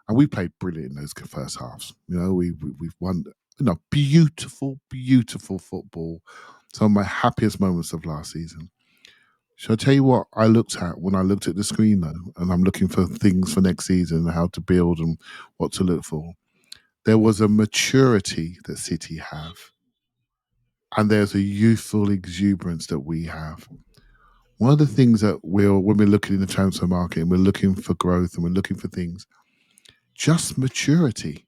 [SPEAKER 3] And we played brilliant in those first halves. We've won, beautiful, beautiful football. Some of my happiest moments of last season. Shall I tell you what I looked at when I looked at the screen, though, and I'm looking for things for next season and how to build and what to look for? There was a maturity that City have, and there's a youthful exuberance that we have. One of the things that when we're looking in the transfer market and we're looking for growth and we're looking for things, just maturity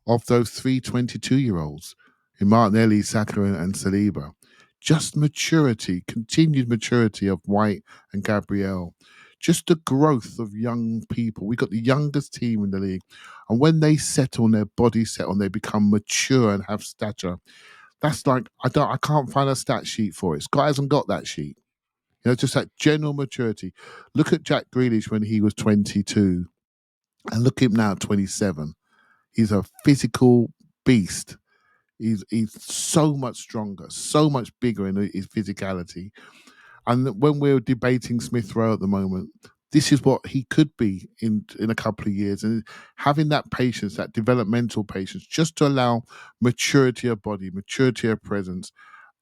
[SPEAKER 3] of those 3 22-year-olds in Martinelli, Saka and Saliba. Just maturity, continued maturity of White and Gabriel. Just the growth of young people. We got the youngest team in the league. And when they settle and their body settle, they become mature and have stature. That's like, I can't find a stat sheet for it. Scott hasn't got that sheet. Just that general maturity. Look at Jack Grealish when he was 22 and look at him now at 27. He's a physical beast. He's so much stronger, so much bigger in his physicality. And when we're debating Smith Rowe at the moment, this is what he could be in a couple of years. And having that patience, that developmental patience, just to allow maturity of body, maturity of presence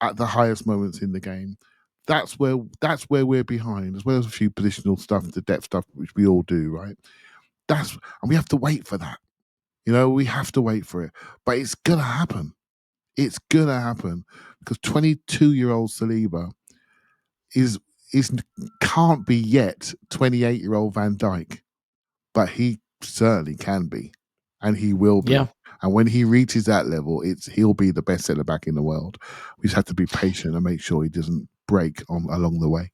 [SPEAKER 3] at the highest moments in the game. That's where we're behind, as well as a few positional stuff, the depth stuff, which we all do, right? And we have to wait for that. We have to wait for it. But it's going to happen. It's going to happen because 22-year-old Saliba can't be yet 28-year-old Van Dijk, but he certainly can be, and he will be. Yeah. And when he reaches that level, he'll be the best centre back in the world. We just have to be patient and make sure he doesn't break along the way.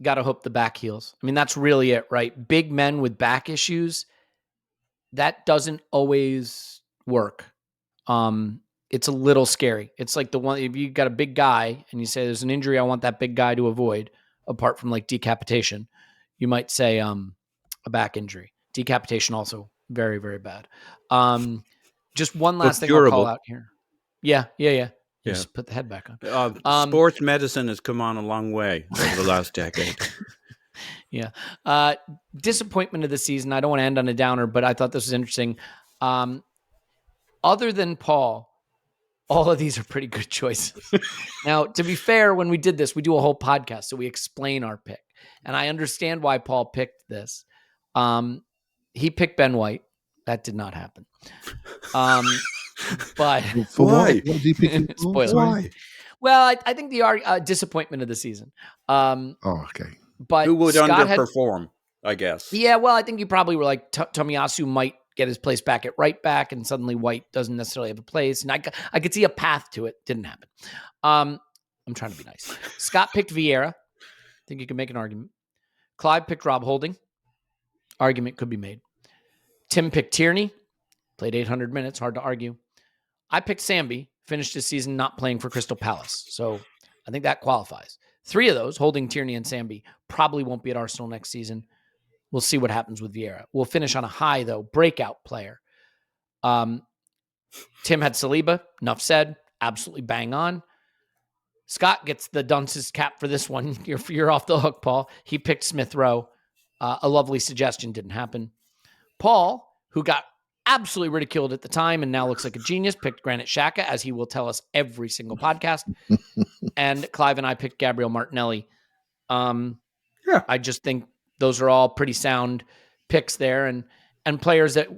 [SPEAKER 1] Got to hope the back heals. I mean, that's really it, right? Big men with back issues, that doesn't always work. It's a little scary. It's like the one, if you got a big guy and you say there's an injury I want that big guy to avoid, apart from like decapitation, you might say a back injury. Decapitation also very, very bad. Just one last thing I'll call out here. Yeah. Just put the head back on.
[SPEAKER 2] Sports medicine has come on a long way over the last decade.
[SPEAKER 1] Yeah. Disappointment of the season. I don't want to end on a downer, but I thought this was interesting. Other than Paul, all of these are pretty good choices. Now, to be fair, when we did this, we do a whole podcast, so we explain our pick. And I understand why Paul picked this. He picked Ben White. That did not happen. But
[SPEAKER 3] For
[SPEAKER 2] Why?
[SPEAKER 3] what do you pick?
[SPEAKER 1] Spoiler.
[SPEAKER 2] Why?
[SPEAKER 1] Well, I think the disappointment of the season.
[SPEAKER 3] Oh, okay.
[SPEAKER 1] But
[SPEAKER 2] Who would
[SPEAKER 1] Scott
[SPEAKER 2] underperform, I guess.
[SPEAKER 1] Yeah, well, I think you probably were like Tomiyasu might get his place back at right back, and suddenly White doesn't necessarily have a place. And I could see a path to it. Didn't happen. I'm trying to be nice. Scott picked Vieira. I think you can make an argument. Clive picked Rob Holding. Argument could be made. Tim picked Tierney. Played 800 minutes. Hard to argue. I picked Sambi. Finished his season not playing for Crystal Palace. So I think that qualifies. 3 of those, Holding, Tierney, and Sambi, probably won't be at Arsenal next season. We'll see what happens with Vieira. We'll finish on a high, though. Breakout player. Tim had Saliba. Enough said. Absolutely bang on. Scott gets the dunce's cap for this one. You're off the hook, Paul. He picked Smith Rowe. A lovely suggestion. Didn't happen. Paul, who got absolutely ridiculed at the time and now looks like a genius, picked Granit Xhaka, as he will tell us every single podcast. And Clive and I picked Gabriel Martinelli. I just think those are all pretty sound picks there, and players that,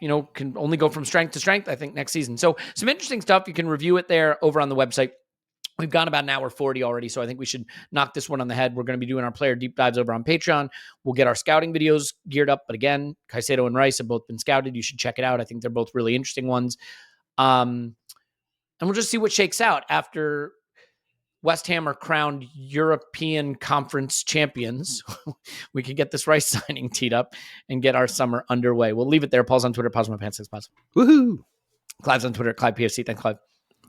[SPEAKER 1] can only go from strength to strength, I think, next season. So some interesting stuff. You can review it there over on the website. We've gone about an hour 40 already, so I think we should knock this one on the head. We're going to be doing our player deep dives over on Patreon. We'll get our scouting videos geared up. But again, Caicedo and Rice have both been scouted. You should check it out. I think they're both really interesting ones. And we'll just see what shakes out after West Ham are crowned European Conference champions. We could get this Rice signing teed up and get our summer underway. We'll leave it there. Paul's on Twitter. Pause my pants.
[SPEAKER 2] Woohoo!
[SPEAKER 1] Clive's on Twitter. Clive PFC. Thanks, Clive.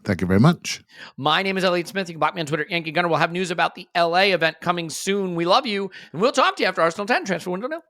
[SPEAKER 3] Thank you very much.
[SPEAKER 1] My name is Elliot Smith. You can block me on Twitter, Yankee Gunner. We'll have news about the LA event coming soon. We love you, and we'll talk to you after Arsenal 10 transfer window now.